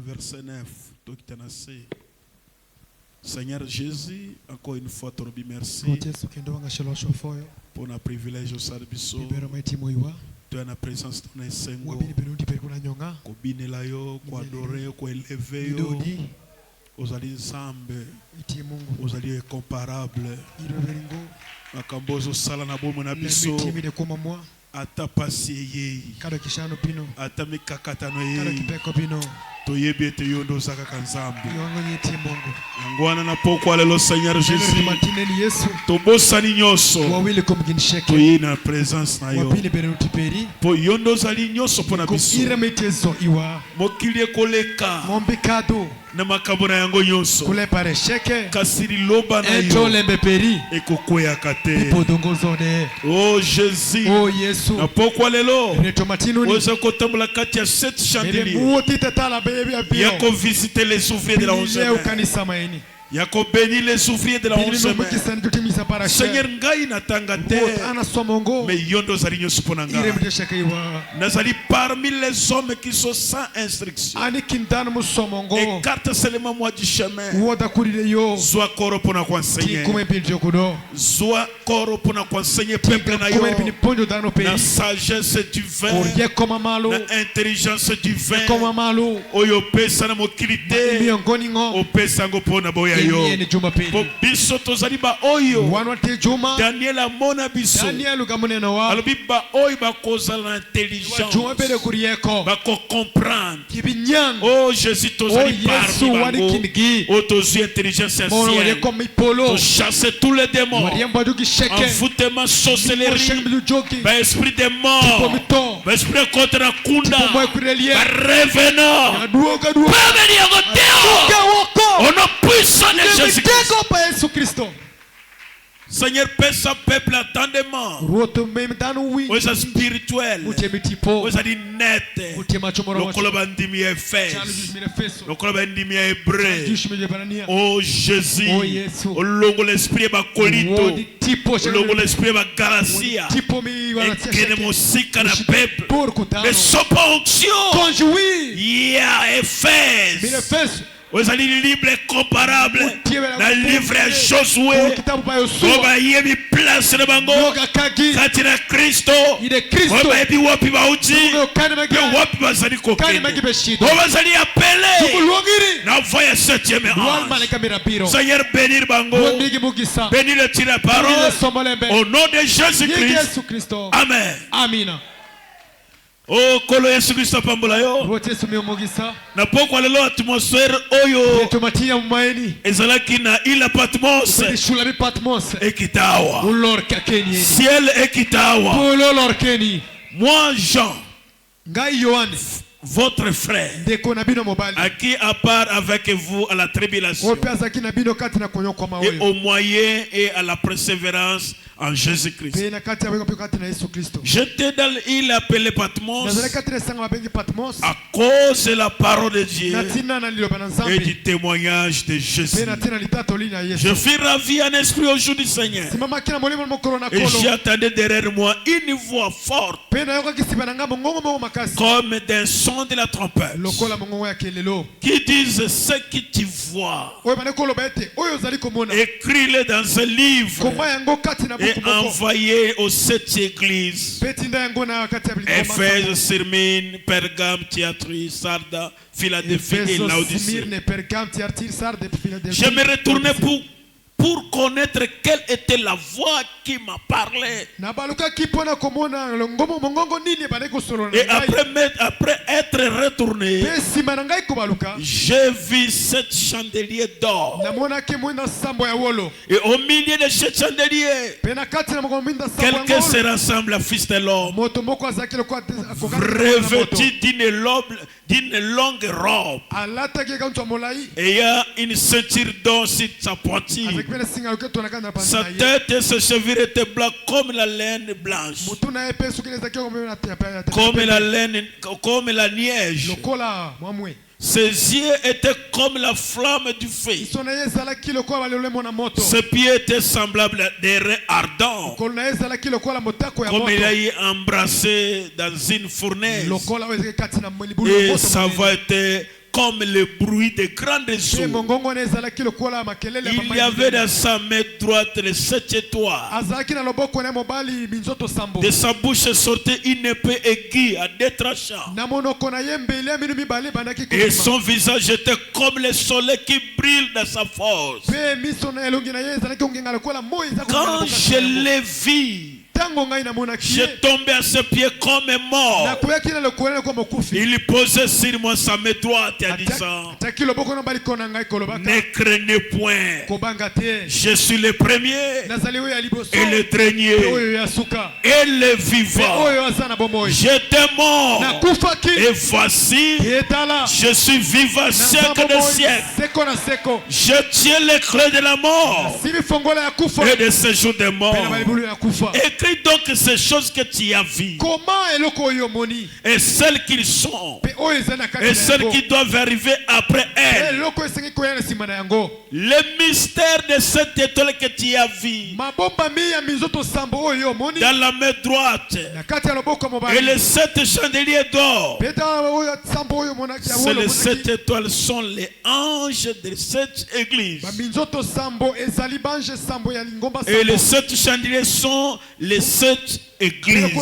verset 9. Seigneur Jésus, encore une fois, te remercie merci pour le privilège au service. Tu as la présence de ton Seigneur. Kobinela yo, ko adorer, ko élever yo. Ozali nzambe. Ozali incomparable. Makambozo sala na bomo na biso. Ata pasi ye. Ata mikakatano ye. Toyebi ete yondo zaka kanzambe. Ngwana na pokwa lelo Seigneur Jésus. Tobosani nyoso. Toye na présence na yo. Po yondo zali nyoso pona biso. Mokili ekoleka. Na makambo na yango nyonso. Kasiri loba na yo. Ekokwea kate. Oh Jésus. Oh Yesu. Na pokwa lelo. Oza kotambola kati ya 7 chandeliers. Yako visiter les ouvriers de la 11e. Yako bénir les ouvriers de la 11e. Seigneur ngai natanga te. Mais yondo zali nyoso pona nga. Nazali parmi les hommes qui sont sans instruction. Écarte seulement moi du chemin. Sois koro pona enseigner. Sois koro pona enseigner peuple na yo. Na sagesse du vin. Na intelligence du vin. Oyo pesa na mokilité. Opesa ngo pona boya yo. Po biso tozali ba oyo. Daniel amona biso. Alobi ba oyo ba kozala intelligence. Ba ko comprendre. Oh Jésus tozali parmi. Oh tozi intelligence ancienne. To chasser tous les démons. Envoûtement, sorcellerie. Ba esprit de mort. Ba esprit contre la kunda. Ba revenant. Ba venir au Dieu. On a puissance de Jésus-Christ. Seigneur, paix sa peuple attendement. Vous êtes spirituel. Vous êtes net. Le kolobandimi Éphèse. Le kolobandimi Hébreu. Oh Jésus. Oh longo l'esprit ba kolito. Oh longo l'esprit ba galatia. Et que ne musika na peuple. Mais sans onction. Yeah, Éphèse. Vous allez libre et comparable dans le livre de Josué. Vous voyez mi place de bango. Quand il est Christo. Vous voyez wapi bauti. Wapi bazali kokene. Vous allez appeler. Na voya 7e ange. Seigneur bénir bango. Bénir le tire parole. Au nom de Jésus-Christ. Amen. Amina. Oh kolo Yesu Kristo pambola yo. Na pokwa lelo atmosphère oyo. Ezalaki na ila Patmos. Ekitawa. Ciel ekitawa. Moi Jean. Votre frère à qui à part avec vous à la tribulation et au moyen et à la persévérance en Jésus-Christ. J'étais dans l'île appelée Patmos à cause de la parole de Dieu et du témoignage de Jésus. Je fus ravi en esprit au jour du Seigneur et j'attendais derrière moi une voix forte comme d'un son de la trompette qui disent ce que tu vois, écris-le dans un livre et envoyé aux 7 églises: Éphèse, Smyrne, Pergame, Thyatire, Sardes, Philadelphie et Laodicée. Je me retournais pour connaître quelle était la voix qui m'a parlé. Et après être retourné, j'ai vu 7 chandeliers d'or. Et au milieu de ces chandeliers, quelqu'un se rassemble à Fils de l'homme, revêtu d'une longue robe. Et il y a une ceinture d'or sur sa poitrine. Sa tête et ses cheveux étaient blancs comme la laine blanche, comme la neige. Ses yeux étaient comme la flamme du feu. Ses pieds étaient semblables à des raies ardents, comme il a été embrassé dans une fournaise. Et sa voix était comme le bruit de grandes eaux. Il y avait dans sa main droite les 7 étoiles. De sa bouche sortait une épée aiguë à 2 tranchants. Et son visage était comme le soleil qui brille dans sa force. Quand je l'ai vu, j'ai tombé à ses pieds comme mort. Il posait sur moi sa main droite en disant: ne craignez point, je suis le premier et le dernier et le vivant. J'étais mort et voici je suis vivant siècle de siècle. Je tiens les clés de la mort et de ce jour de mort. Écris donc ces choses que tu as vues et celles qu'ils sont et celles qui doivent arriver après elles. Le mystère de cette étoile que tu as vu dans la main droite et les 7 chandeliers d'or, c'est les 7 étoiles sont les anges de cette église et les 7 chandeliers sont les 7 églises.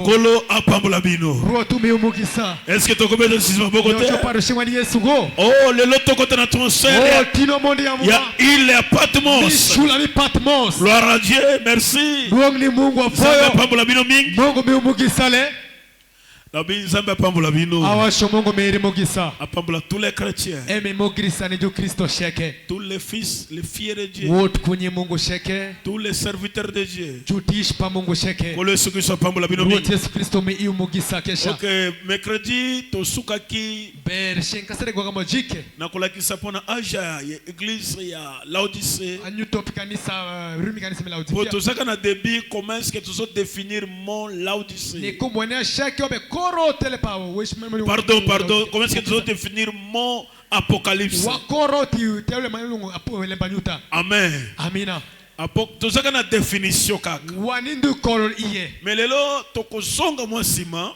Kolo apambola bino. Est-ce que tu connais le système bokote? Oh, le loto côté na transfert. Il y a il est Patmos. Gloire à Dieu, merci. Apambola bino mingi. Apambola tous les chrétiens, tous les fils, les filles de Dieu, tous les serviteurs de Dieu. Ok, mercredi tosukaki nakolakisa pona aja ya église ya Laodicée. Pour tout ça qu'on a début, comment est-ce que tu dois définir mon Laodicée? Pardon, comment est-ce que tu dois définir mon Apocalypse? Amen. Amina. Tout a définition kaka. Mais lelo tokozonga moi sima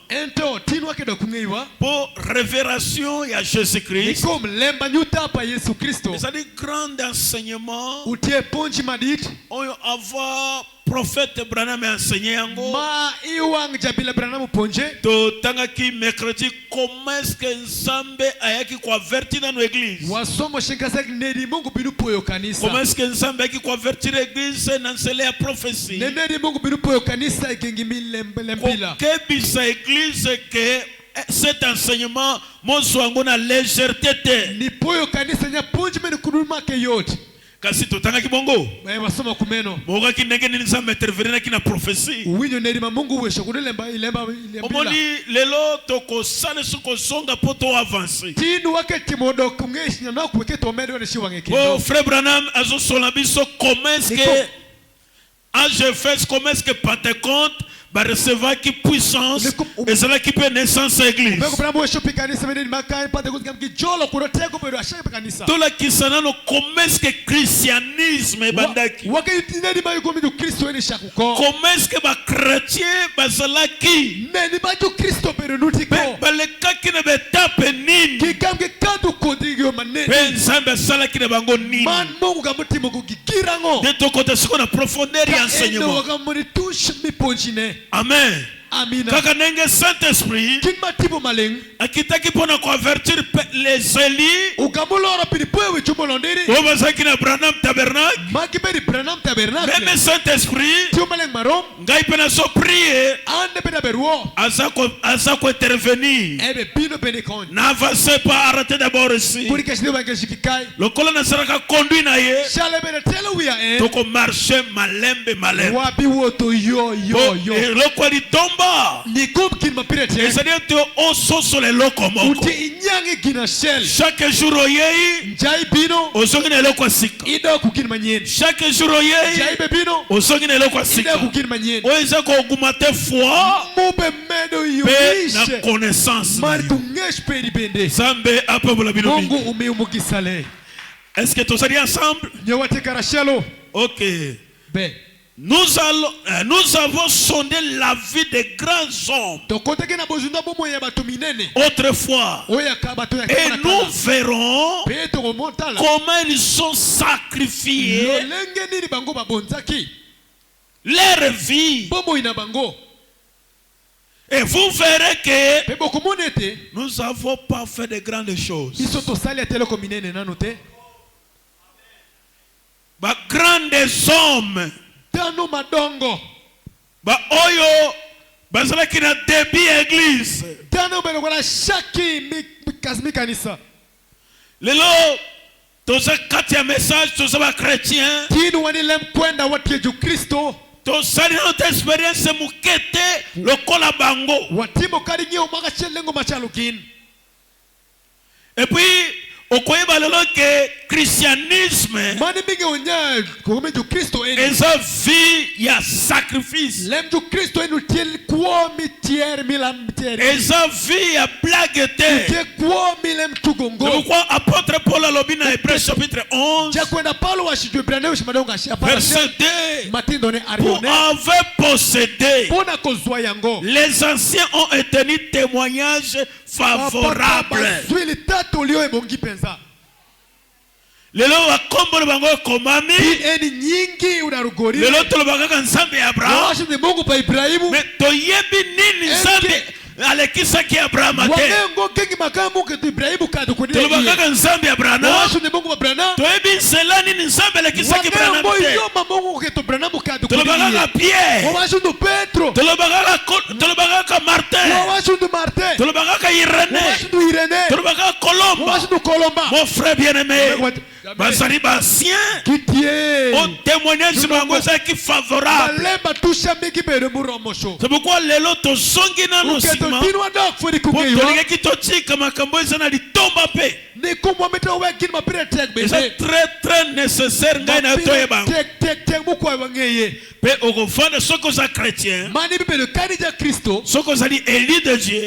pour révélation à Jésus-Christ. C'est-à-dire grand enseignement. On avoir prophète Branham enseigné yango. To tangaki mercredi comment est-ce que Nzambe ayaki ko avertir dans l'église. Comment est-ce que Nzambe ayaki ko avertir l'église dans la prophétie. Kebisa église que cet enseignement monso na légèreté. Kasi totanga kibongo moga kinenge nizamba intervenir na kina prophétie omoni lelo toko sale suko songa poto avancer oh frère Branham azo solabiso comment est-ce que AGFS comment est-ce que Pentecôte va recevoir qui puissance et cela qui peut naissance à l'église. Tout la qui s'en comment est-ce que christianisme est bandaki? Comment est-ce que les chrétiens basala qui? Le cas qui ne veut taper nini. Nzambe sala qui ne bango nini. De ton côté, ce qu'on a profondeur et enseignement. Amen. Kaka nenge Saint-Esprit akitaki pona convertir les élus obazaki na Branham tabernacle même Saint-Esprit ngai pena so prier azako intervenir na avance pas arrêter d'abord ici le colonel na saraka conduit na ye toko marcher malembe le kwali tomba. C'est-à-dire que on sort sur les locomoko. Chaque jour au songine lokwasika. Chaque jour au songine lokwasika. Oeza ko augmenter foi et la connaissance. Zambe apabula binobi. Est-ce que tous allez ensemble? OK. Nous avons sondé la vie des grands hommes autrefois. Et nous verrons comment ils sont sacrifiés leur vie. Et vous verrez que nous n'avons pas fait de grandes choses. Ba grands hommes ba oyo bazalaki na début église lelo toza kati ya message toza ba chrétien tosali notre expérience mukete lokola bango et puis okoyeba lelo ke christianisme eza vie ya sacrifice, eza vie ya blague te. C'est pourquoi apôtre Paul alobi na Hébreux chapitre 11 verset 2, pour avoir possédé, les anciens ont tenu témoignage favorable. Lelo wakombo bango komami lelo tolobaka nzambe ya Abraham mais toyebi nini nzambe alekisaki Abraham te tolobaka nzambe ya Abraham toyebi nsela nini nzambe alekisaki Abraham te tolobaka Pierre tolobaka Martin tolobaka Irénée tolobaka Colombe. Mon frère bien-aimé, bazali basien au témoignage bango qui favorable. C'est pourquoi lelo tozongi na nosima po tolingi totika makambo eza na litomba pe. C'est très nécessaire ngai na toyeba pe okofanda soko za chrétien soko za li élu de Dieu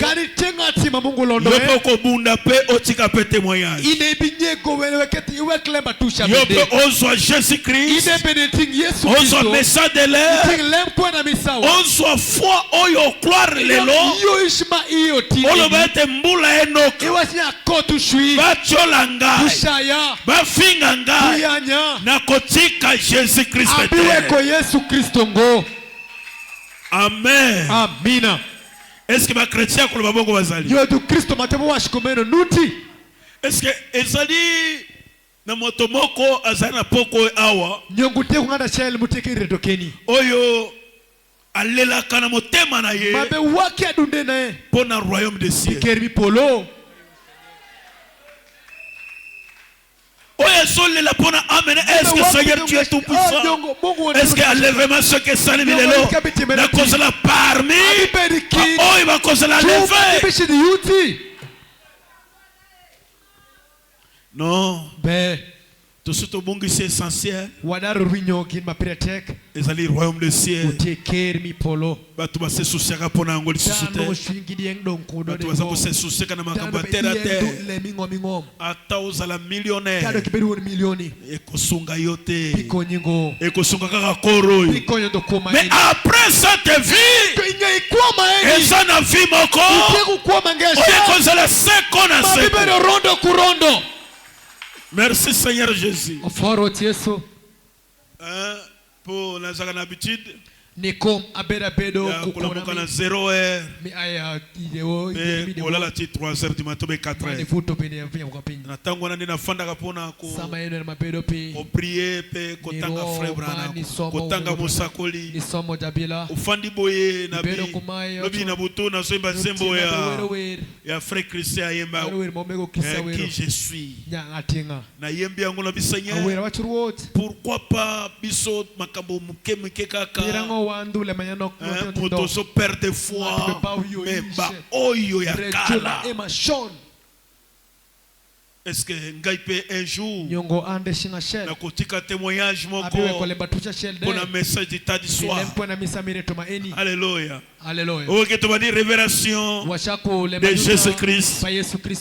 yope okobunda pe otika pe témoignage yope ozwa Jésus-Christ ozwa message de l'air ozwa foi oyo croire lelo oloba ete mbula enoki batyola ngai bafinga ngai na kotika Jésus-Christ Amen. Amina. Est-ce que ma chrétien ko baboko bazali? Yo du Kristo matebo washikomeno nuti. Est-ce que ezali na moto moko azali na poko awa? Nyongute kungana shell mutekere tokeni. Oyo alela kana motema na ye. Mabe waki adunde na ye. Pona royaume des cieux. Kerbi polo. Est-ce que Seigneur tu es tout puissant? Est-ce que lèvement ce que Salim Milelo na cause la parmi oh il va cause la lever non tout ce qui est essentiel ezali royaume de ciel batu ba se souciaka pona ngoli susute batu ba se souciaka na makambo ya terre à terre ata ozala millionnaire ekosunga yo te ekosunga kaka koro mais après cette vie eza na vie moko oyekozala seko na seko. Merci Seigneur Jésus. Pour la habitude, Nikom na 0 heure. Ola la 3 heures du matin 4 heures. Na tango na ndina fanda kapona ko. O prier pe kotanga frère Brana. Kotanga musakoli. Ufandi boye na bi. Lobi na buto na so imba zembo ya frère Christian yemba. Qui je suis. Na yembi yango na bisanya. Pourquoi pas biso makambo muke kaka. Pour se perdre foi, mais oyo ya kala. Est-ce que ngaipe un jour na kotika témoignage moko pour un message d'état d'histoire? Alléluia. Ok, tu vas dire révélation de Jésus-Christ.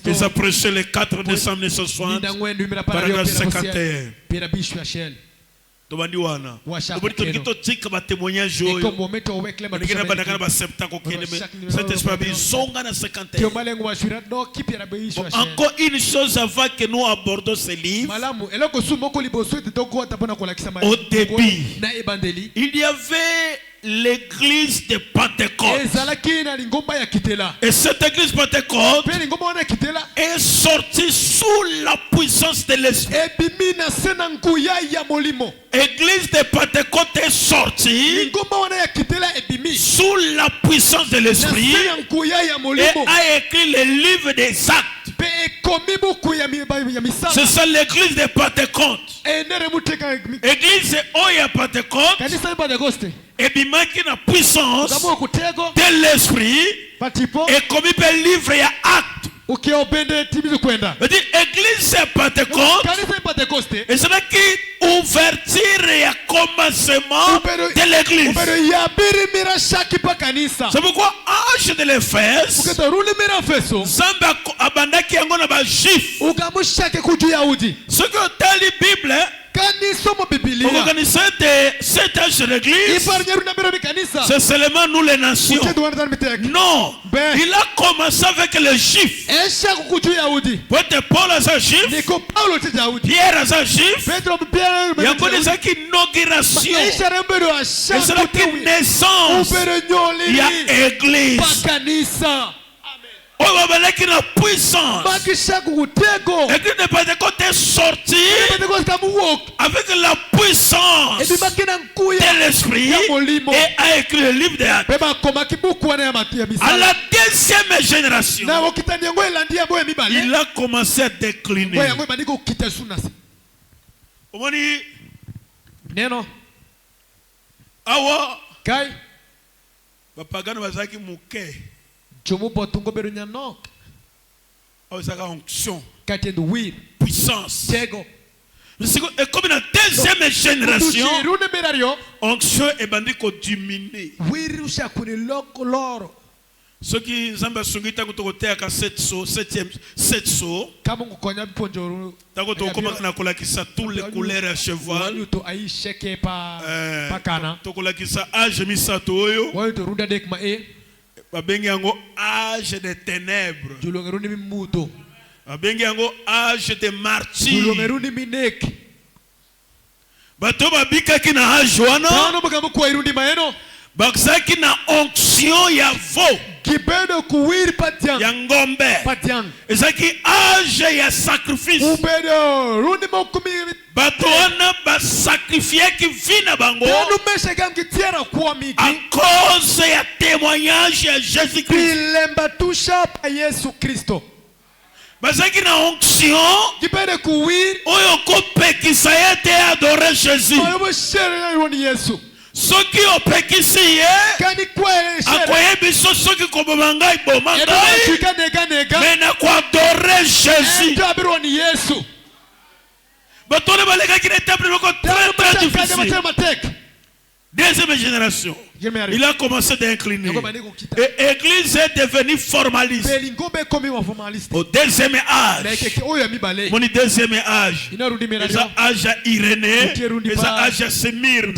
Ils ont prêché le 4 décembre 1960, paragraphe 51. tobandi wana tobandi totika ba témoignage oyo ngena bandaka ba 70 ko kende cet esprit bizonga na 51. Encore une chose avant que nous abordons ce livre. Au début, il y avait l'église de Pentecôte. Et cette église Pentecôte est sortie sous la puissance de l'esprit. L'église de Pentecôte est sortie sous la puissance de l'esprit et a écrit le livre des actes. C'est ça l'église de Pentecôte. L'église Oya Pentecôte et bimaki na puissance de l'esprit et comme il peut livre ya acte. Église Pentecôte et c'est là qui ouverture et commencement de l'église. C'est pourquoi Ange de l'Éphèse Zamba abandaki yango na ba juif. Ce que dans la Bible cet âge de l'église, c'est seulement nous les nations. Non, il a commencé avec les juifs. Paul est un juif, Pierre est un juif, il y a une inauguration, et c'est la naissance, il y a église. Oh, qui la puissance. L'église de Pentecôte est sortie avec la puissance de l'esprit et a écrit le livre des Actes. À la deuxième génération, il a commencé à décliner. Awa bapagano bazaki muke onction, puissance. Et comme la deuxième génération, onction est bandit qu'on diminue. Ceux qui zamba sungita kutokote aka 7 sauts. Tako to koma na kolakisa tous les couleurs à cheval. To kolakisa âge misato oyo. Babengi yango âge de ténèbres. Babengi yango âge de martyrs. Bato babikaki na âge wana. Bakzaki na onction ya veau. Ya ngombe. Ezaki âge ya sacrifice. Bato wana ba sacrifier ki vina bango à cause ya témoignage ya Jésus-Christ. Bazaki na onction oyo kopekisa yete adorer Jésus. Soki opekisi ye akoyebiso soki kobomanga ibomanga mena kwa adorer Jésus. Batone balekaki na étape très difficile. Deuxième génération, il a commencé d'incliner. Et l'église est devenue formaliste. Au deuxième âge, mon deuxième âge, les âge à Irénée, les âge à Smyrne.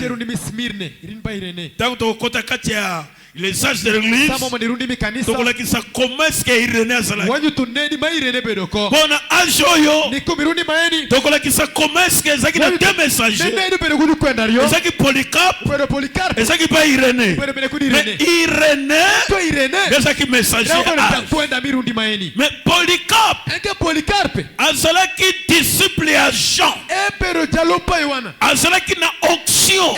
Tant que les âges de l'église, comment est-ce qu'Irénée a zala? Bon âge oyo, comment est-ce que Zaki a deux messagers? Zaki Polycarpe, et Zaki pas Irénée. Mais Irénée, Zaki messager. Mais Polycarpe, Azalaki disciple à Jean. Azalaki na onction.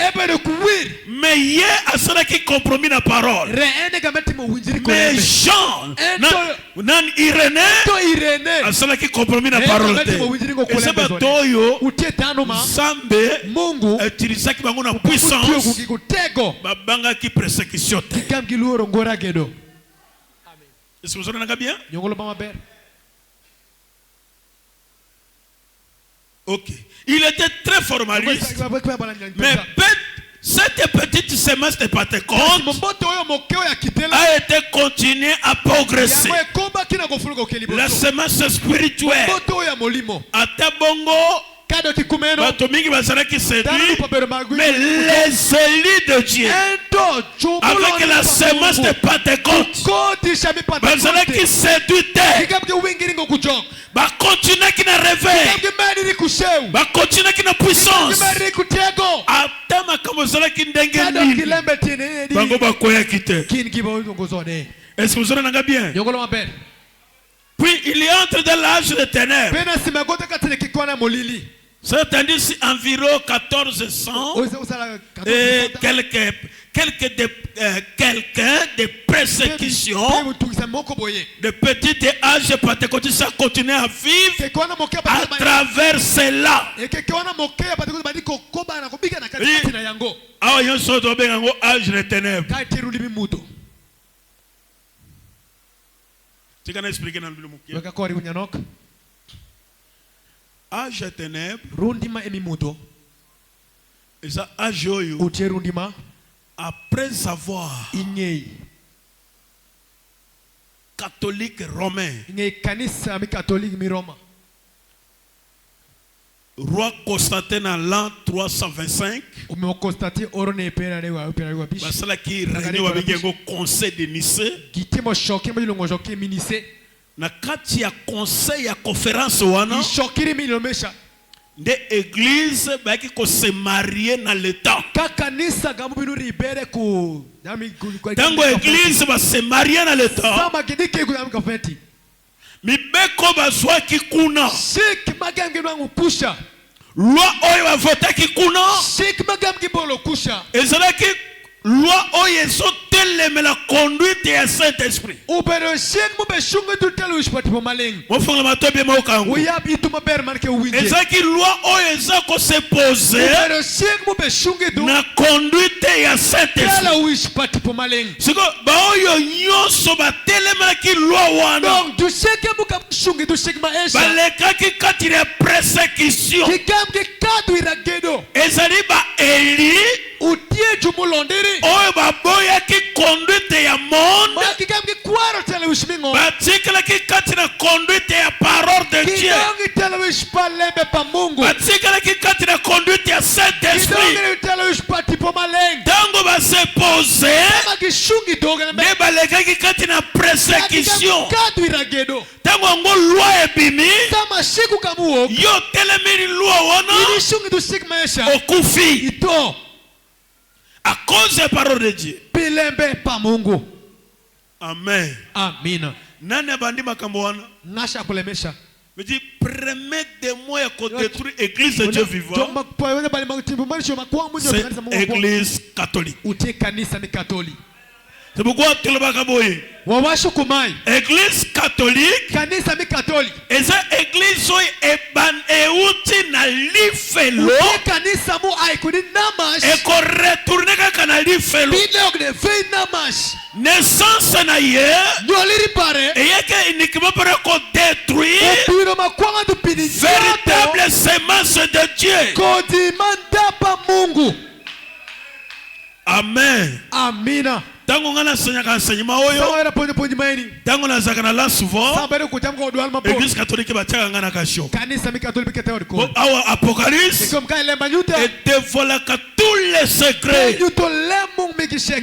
Mais hier, Azalaki compromis na parole. Mais Jean, nan Irénée, asala ki compromis na parole. Et c'est pas toyo, Zambe, utilisaki bango na puissance, babanga ki persécution. Est-ce que vous entendez bien? Ok. Il était très formaliste, mais cette petite semence de Pentecôte a été continuée à progresser. La semence spirituelle. Atabongo, Batomingi bazalaki séduit, mais les élus de Dieu, avec la semence de Pentecôte, bazalaki séduit, continue qui n'a réveil, continue qui n'a puissance. Atama kamozala ki ndenge nini, bango bakoya kite. Est-ce que vous en avez bien? Puis il entre dans l'âge de ténèbres. C'est-à-dire environ 1400 et quelques de persécutions de petit âge pentecôtiste a continué à vivre à travers cela. Ah, il y a un sort âge de ténèbres. Tu peux expliquer dans le Bible? Âge de ténèbres. Et ça, âge après avoir catholique romain, roi Constantin en l'an 325, parce qu'il réunit avec un conseil de Nicée. Na kati ya conseil ya conférence wana de église baki ko se marier na l'état. Tango église ba se marier na l'état, mibeko bazwa ki kuna loi oyo ba vota ki kuna ezalaki loi oyo ezotelema la conduite ya Saint-Esprit. Mofonga matobe mokango ezaki loi oyo eza ko se poser na conduite ya Saint-Esprit. Siko baoyo nyonso batelemaki loi wana balekaki kati ya persécution ezali ba eli oyo baboyaki conduite ya monde batikalaki kati na conduite ya parole de Dieu, batikalaki kati na conduite ya Saint-Esprit. Tango base pose ne balekaki kati na persécution. Tango ngo loi ebimi yo telemini loi wana okufi à cause des paroles de Dieu. Amen. Amina. Nani abandi makambo wana? Nasha kulemesha. Me dit permet de moi à détruire l'église de Dieu vivant. C'est l'église catholique. C'est pourquoi tu le bakaboye. Église catholique. Et cette église est outil na lifelo. Et qu'on retourne quand na lifelo. Naissance na ye. Et que uniquement pour détruire véritable semence de Dieu. Amen. Amina. Tango ngana sanyaka enseignement oyo. Tango na zakana la souvent. Église catholique bataka ngana kasho. Awa Apocalypse. Et dévoilaka tous les secrets.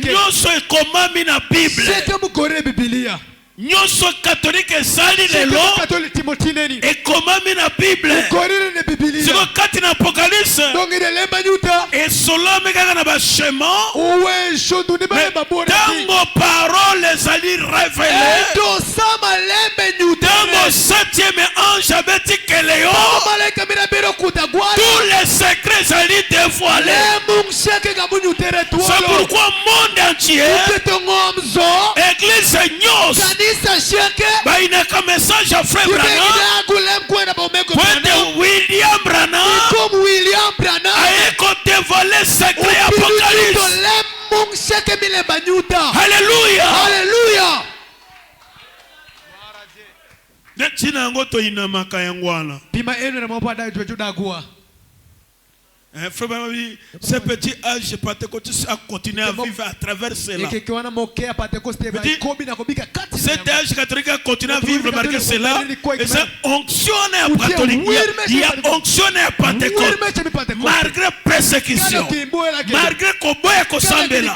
Nyoso ekomami na Bible. Nyoso catholique esali lelo ekomami na Bible. Siko kati na Apocalypse esolami kaka na bashema tango parole ezali révélé tango septième ange abetikele yo tous les secrets ezali dévoilés. C'est pourquoi monde entier église nyos bainaka message à frère Branham William Branham aeko dévoiler secret Apocalypse. Alléluia. Alléluia. Nechina yango to inamaka yango wana. Pima enu na mabada judagua. Ce petit âge Pentecôtiste a continué à vivre à travers cela. Cet âge catholique a continué à vivre malgré cela. Et c'est onction à Pentecôte. Il y a onction à Pentecôte. Malgré persécution. Malgré Koboya Kosambela.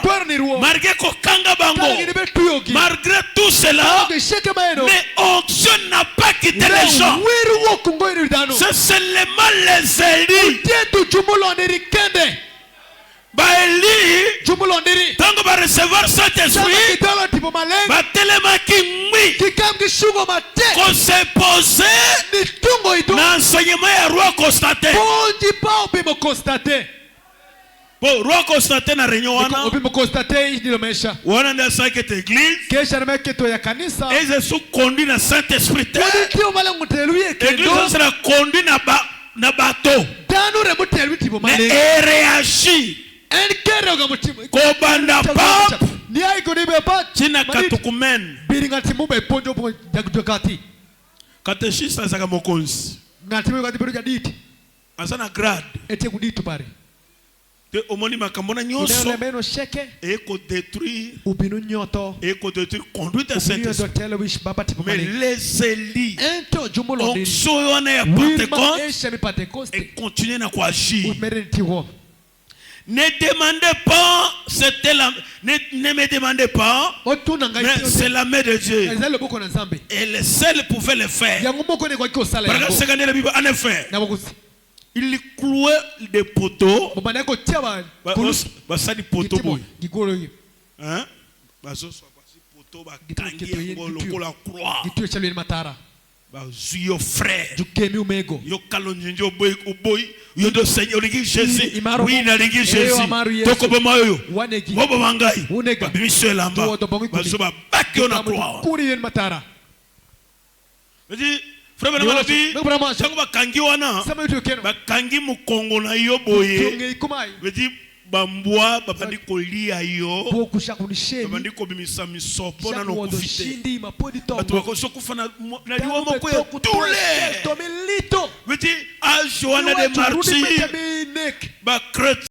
Malgré Kokanga Bango. Malgré tout cela. Mais onction n'a pas quitté les gens. C'est seulement les élus. Baeli, tango ba recevoir Saint-Esprit, ba telema kimwi, qu'on s'est posé, na enseignement ya roi constaté. Bon, roi constaté na réunion wana, wana nda cette église, et ils sont conduits na Saint-Esprit. L'église sera conduite na bateau. Mais réagit. Kobanda pap. China katukumen. Kateshisa azaka mokonzi. Azana grade. Te omoni makambona nyonso. Eko détruire. Eko détruire conduite à Saint-Esprit. Mais les élus. Onction wana ya Pentecôte. Et continuer na agir. Ne demandez pas, ne me demandez pas, mais c'est la main de Dieu. Et le seul pouvait le faire. En effet, il clouait des poteaux. Yo frère, yo kalonjo boy boy, yo do Seigneur ligi Jésus, oui na ligi Jésus. Toko boma yo, bobo mangai, bimisho lamba, bazuba bakyo na croix. Vas-y, frère Benamalabi, tango bakangi wana, bakangi mukongo na yo boye. Vas-y. Bambwa babandi kolia yo babandi kobimisa misopo na nokufite batu bakoso kufana na liwa moko ya tule veti ajoana de martyrs ba chrétien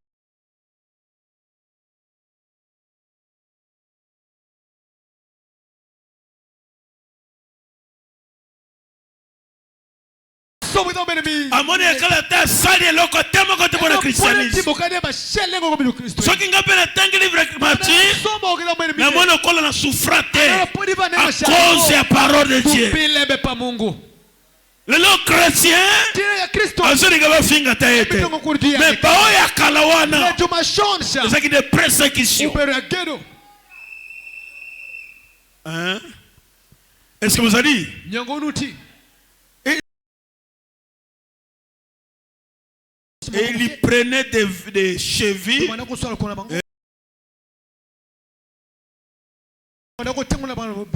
amoni ekala ta sali loko tema kote bona christianisme soki nga pena tangi livre martyr na mona kola na souffrate à cause ya parole de Dieu lelo chrétien azuri nga bafinga ta ete mais bao ya kalawana ezaki de persécution hein est-ce que vous avez dit et il prenait des chevilles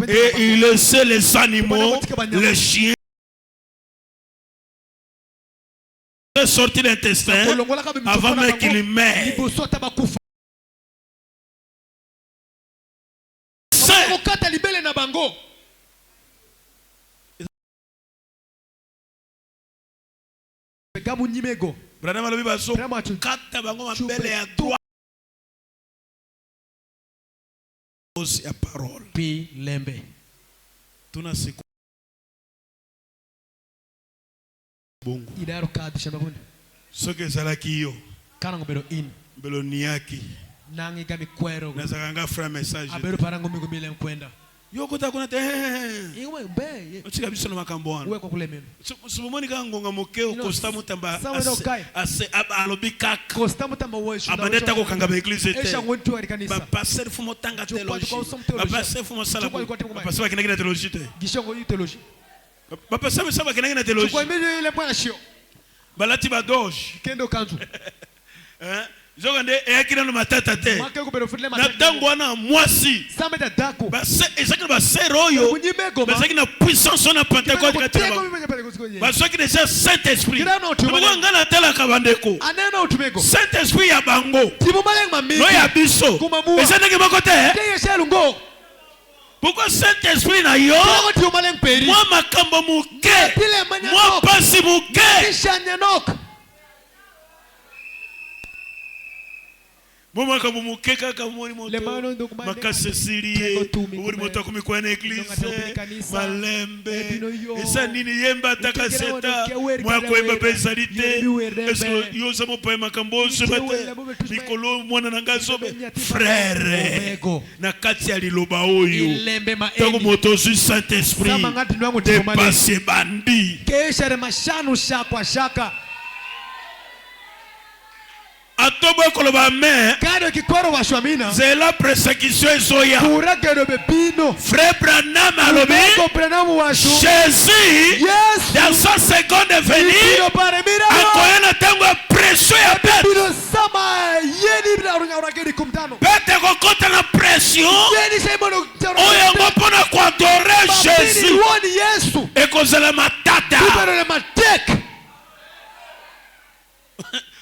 et il laissait les animaux, les chiens sortir l'intestin avant même qu'il meure. Branham alobi baso kata bango mabele ya droit aussi la parole puis lembe tuna siku bongo idaro kadisha babone soke salaki yo kana ngobelo in belo niaki nangi gami kwero na zakanga frère message abero parango migomile mkwenda yoko takuna te iwe be uchika biso na makambo wana uwe kwa kulemeno subomoni ka ngonga mokeo Costa Mutamba ase alobi kaka Costa Mutamba wewe abandeta ko kanga ba église te ba passer fumo tanga théologie ba passer fumo sala ba passer bakina kina théologie te gishongo yi théologie ba passer ba kina kina théologie kwa mimi le point chio balati ba doge kendo kanzu hein zogande ekina no matata te na tango wana mwasi ezaki ba seroyo ezaki na puissance na Pentecôte katika ba soki déjà Saint-Esprit ngo ngana tela kabandeko Saint-Esprit ya bango no ya biso ezanaki makote pourquoi Saint-Esprit na yo moi makambo muke moi pasi muke Moma kamumukeka kamoni moto makasesirie uri moto kumikwana eglise malembe esa nini yemba takaseta mwa kwemba pesalite eso yoza mopa makamboso bate nikolo mwana nangazobe frère na kati ya liloba oyo tango moto su Saint Esprit dépassé bandi kesha mashanu shakwa shaka atobo koloba me kado kikoro wa shwamina c'est la persécution ezoya kuragero bebino frère Branham alobi Jésus dans sa seconde venue akoyana tango pression ya bino sama yeni bila urageri kumtano bete kokota na pression oyo ngopona kwa adorer Jésus Yesu ekozela matata tubero matek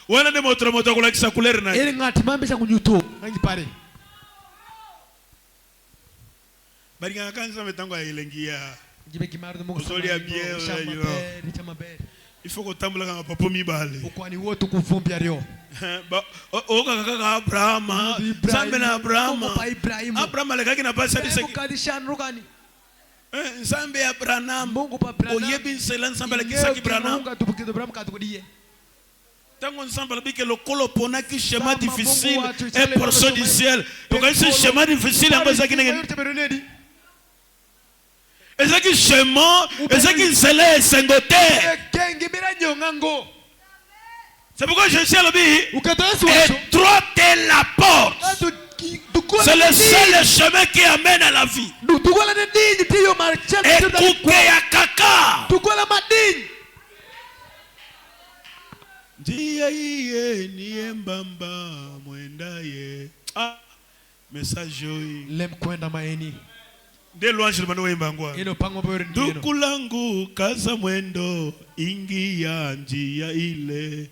wana de moto kulakisa couleur na ele ngati mambesha kunyuto rangi pare bari nga kanza metango ya elengia jibe kimaru mungu solia bien il faut kotambula kama papo mibale ukwani wote kuvumbya leo okakaka Abraham zambe na Abraham alekaki na pasi abiseki zambe ya Abraham oyebi nsela nzambe alekisaki Abraham tango nzambe alobiki lokolo ponaki schéma difficile et portion du ciel donc ce schéma difficile yango ezaki ndenge ezaki schéma ezaki nzela esengo te c'est pourquoi Jésus alobi étroite est la porte c'est le seul chemin qui amène à la vie ekuke ya kaka Ndiye iye niye mbamba mwenda ye message yoyi lem kwenda maeni de louange mano wembangwa ino pango bore ndino dukulangu kaza mwendo ingia njia ile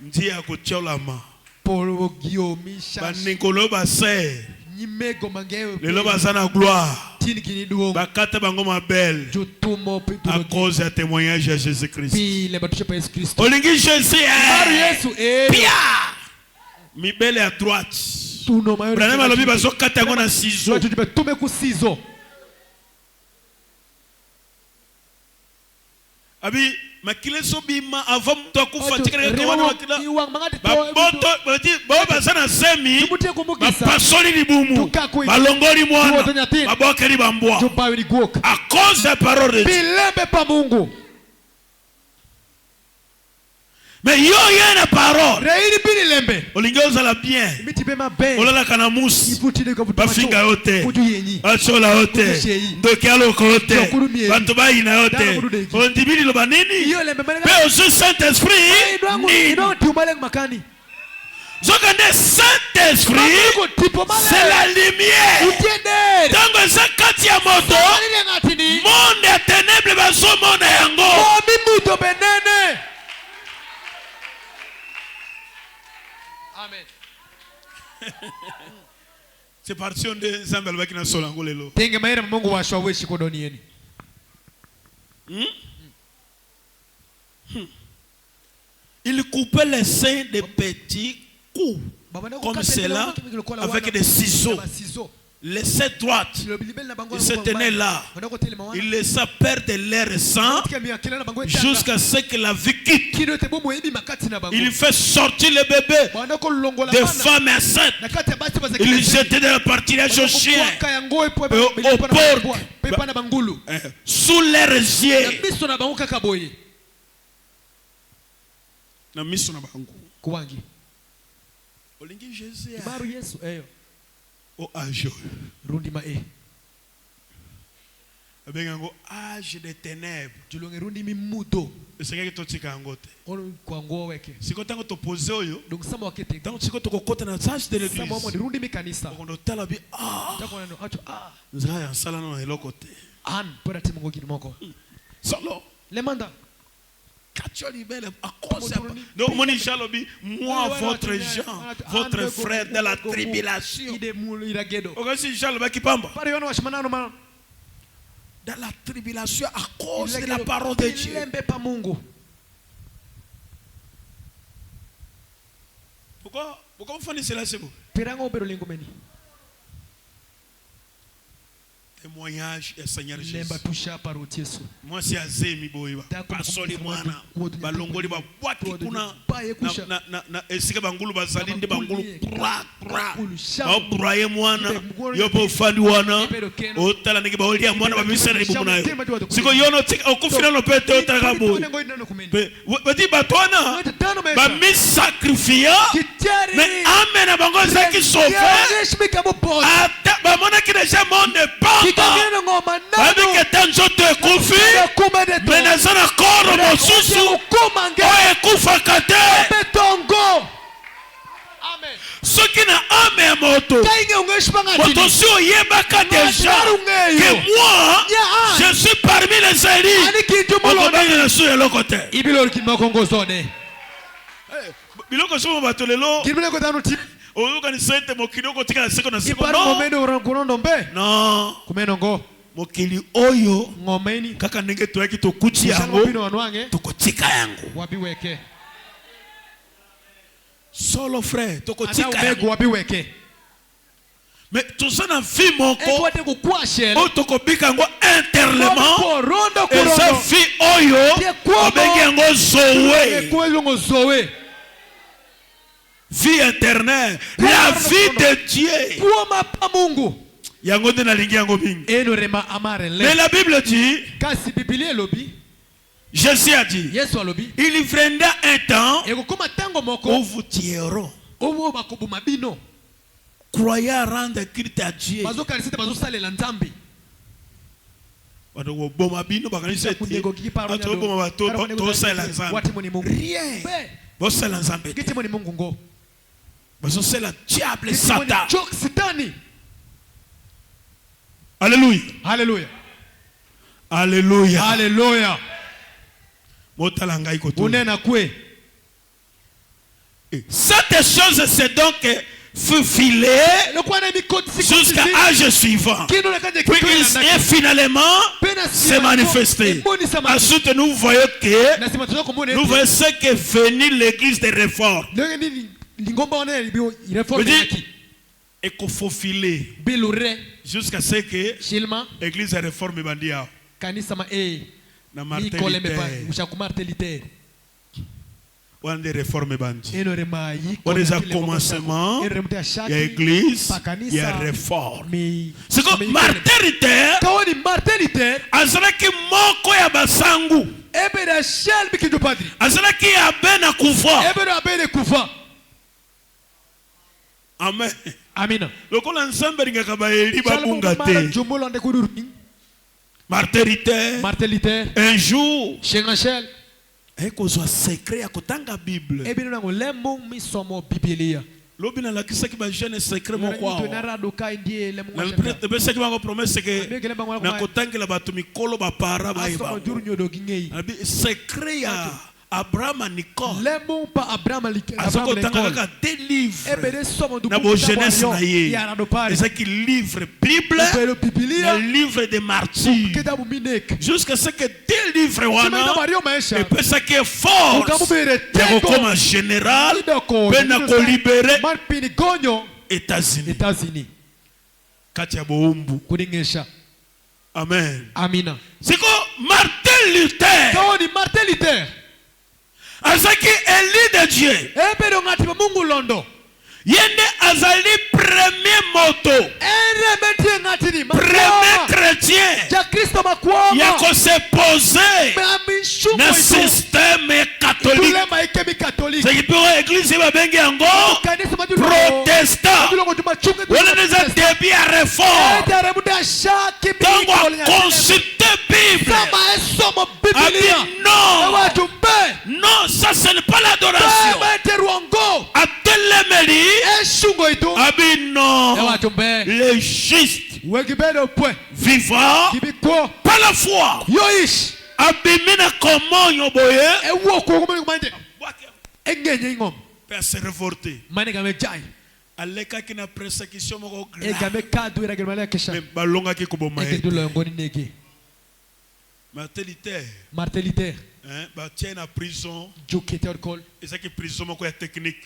njia kucholama polo gio misha banikolo base nyimego mangewe lelo bazana gloire tini kini duo bakata bango mabel à cause du témoignage de Jésus-Christ olingi Jésus pia mibele à droite Branham alobi bazo kata yango na ciseau tume ku ciseau abi makile sobima avant to kufa tikere to wana makila baboto bati baba sana semi pasoli libumu balongoli mwana babokeli bambwa à cause de la parole de Dieu bilembe pa Mungu mais yo yena parole reini bilembe olingi ozala bien mitibema ben olala kana musi bafinga yote kujuyenyi achola yote ndoki aloko yote bato bayina yote ondibili loba nini pe osu Saint-Esprit ino tumale makani zoka nde Saint-Esprit c'est la lumière tango eza kati ya moto monde ya ténèbre bazomona yango mimuto benene. Amen. C'est parti on de Zambia baki na solango lelo. Tenge maera Mungu washwa weshi kodonieni. Il coupait les seins de petits coups comme cela avec des ciseaux. Laissait droite, il se tenait là, il laissa perdre l'air sang jusqu'à ce que la vie quitte. Il fait sortir le bébé des femmes enceintes, il jetait de la partilage aux chiens, aux porcs, sous leurs yeux. Jésus au âge âge des ténèbres si tu as posé de l'église donc moi votre Jean, votre frère de la tribulation. Dans la tribulation à cause de la parole de Dieu. Pourquoi vous faites cela, c'est vous? Pirango berolingomeni. Témoignage du Seigneur Jésus. Moi c'est Azemi Boiba. Pasoli mwana. Balongoli ba wati kuna. Na esika bangulu bazali ndi bangulu. Ba praye mwana. Yopo fandi wana. Otala niki ba olia mwana ba misere libu munayo. Siko yono okufina no pete otaka bo. Bati batwana. Ba misakrifia. Mais amena bango zaki sauver. Ata ba mona ki déjà monde pas. Avec tanzoto ekufi menaza na koro mosusu oyo ekufaka te soki na ame ya moto moto si oyebaka déjà que moi je suis parmi les élus okobenga na su eloko te biloko somo bato lelo oyokanisa ete mokili okotikala seko na seko non mokili oyo kaka ndenge toyaki tokuti yango tokotika yango solo frère tokotika yango mais toza na vie moko oyo tokobika yango internement eza vie oyo obengi yango zoe vie éternelle, la vie de Dieu. Yango de na lingi yango bingi. Mais la Bible dit, Jésus a dit, il viendra un temps où vous tuerez. Croyez à rendre culte à Dieu. Rien. C'est la diable Satan. Alléluia. Alléluia. Alléluia. Alléluia. Cette chose c'est donc faufilé jusqu'à l'âge suivant. Et finalement, c'est manifesté. Ensuite, nous voyons ce que venir l'église de réforme. Et qu'on faufilé jusqu'à ce que l'église de réforme bandia. Na martelité. On a des réformes bandi. On a des commencements. Il y a l'église. Il y a réforme. C'est comme martelité. Azalaki moko ya basangu. Azalaki ya bena kufa. Amen. Amina. Lokola ensemble ringaka ba eli babunga te. Martelité. Un jour. Et qu'on soit secret à kotanga Bible. L'obina la kisa ki ba jeune secret mo kwa. Na peut-être be ce qui va promesse que na kotanga la batu mikolo ba para ba iba. Secret ya Abraham et Nicole. Azoko tanga ka des livres. Na bo jeunesse na ye. C'est qui livre Bible, le livre des martyrs. Jusqu'à ce que des livres wana et puis ça qui est fort. Il comme un général ben ko libérer États-Unis. Katia boumbu. Amen. Amina. C'est quoi Martin Luther? Azaki Élie de Dieu. Yende azali premier moto. Premier chrétien. Yako se poser na système catholique. C'est qui peut l'église va bengi yango protestant. On a déjà début à réforme. Donc on consulte Bible. Non, ça ce n'est pas l'adoration. Atelemeli. Abino. Les justes. Vivants. Par la foi. Abimina comment yoboye. Père se révolter. Aleka qui na persécution moko grave. Mais balonga ki koboma. Martelité. Bah tiens la prison. Et ça qui prison moko ya technique.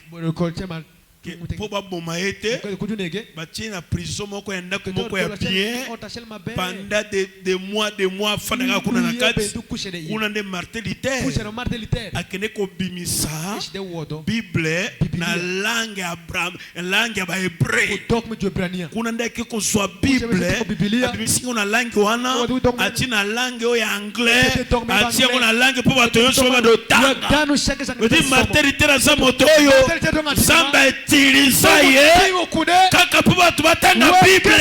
Pour ba boma été. Bah tiens la prison moko ya ndako moko ya bien. Pendant des mois fana kuna na kati. Kuna ne martelitaire. Akene ko bimisa. Bible na langue ya Abraham, langue ya ba hébreu. Kuna ndeke ko soit Bible. Bimisi kuna langue wana. Ati na langue ya anglais. Ati kuna langue pour ba toyo so ba do tanga. Odi martelitaire za moto yo. Samba utiliza ye. Kaka pour ba to batanga Bible.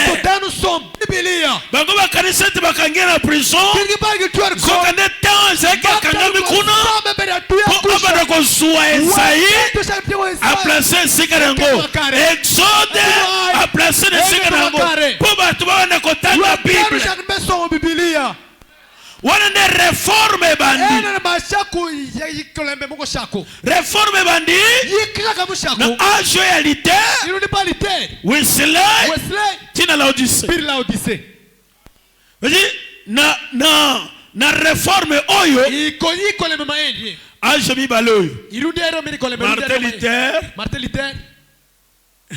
Bango ba kanisa te bakangira na prison. Ko kande temps zeka kangami kuna. Ko abada ko suwa Esaïe. A placer sikarango. Exode a placer sikarango. Pour ba to ba na kotanga Bible. Wana ne réforme bandi. Réforme bandi. Na âge ya liter. Wesley. Tina Laodicée. Na réforme oyo. Âge mi baloyo. Martelitaire.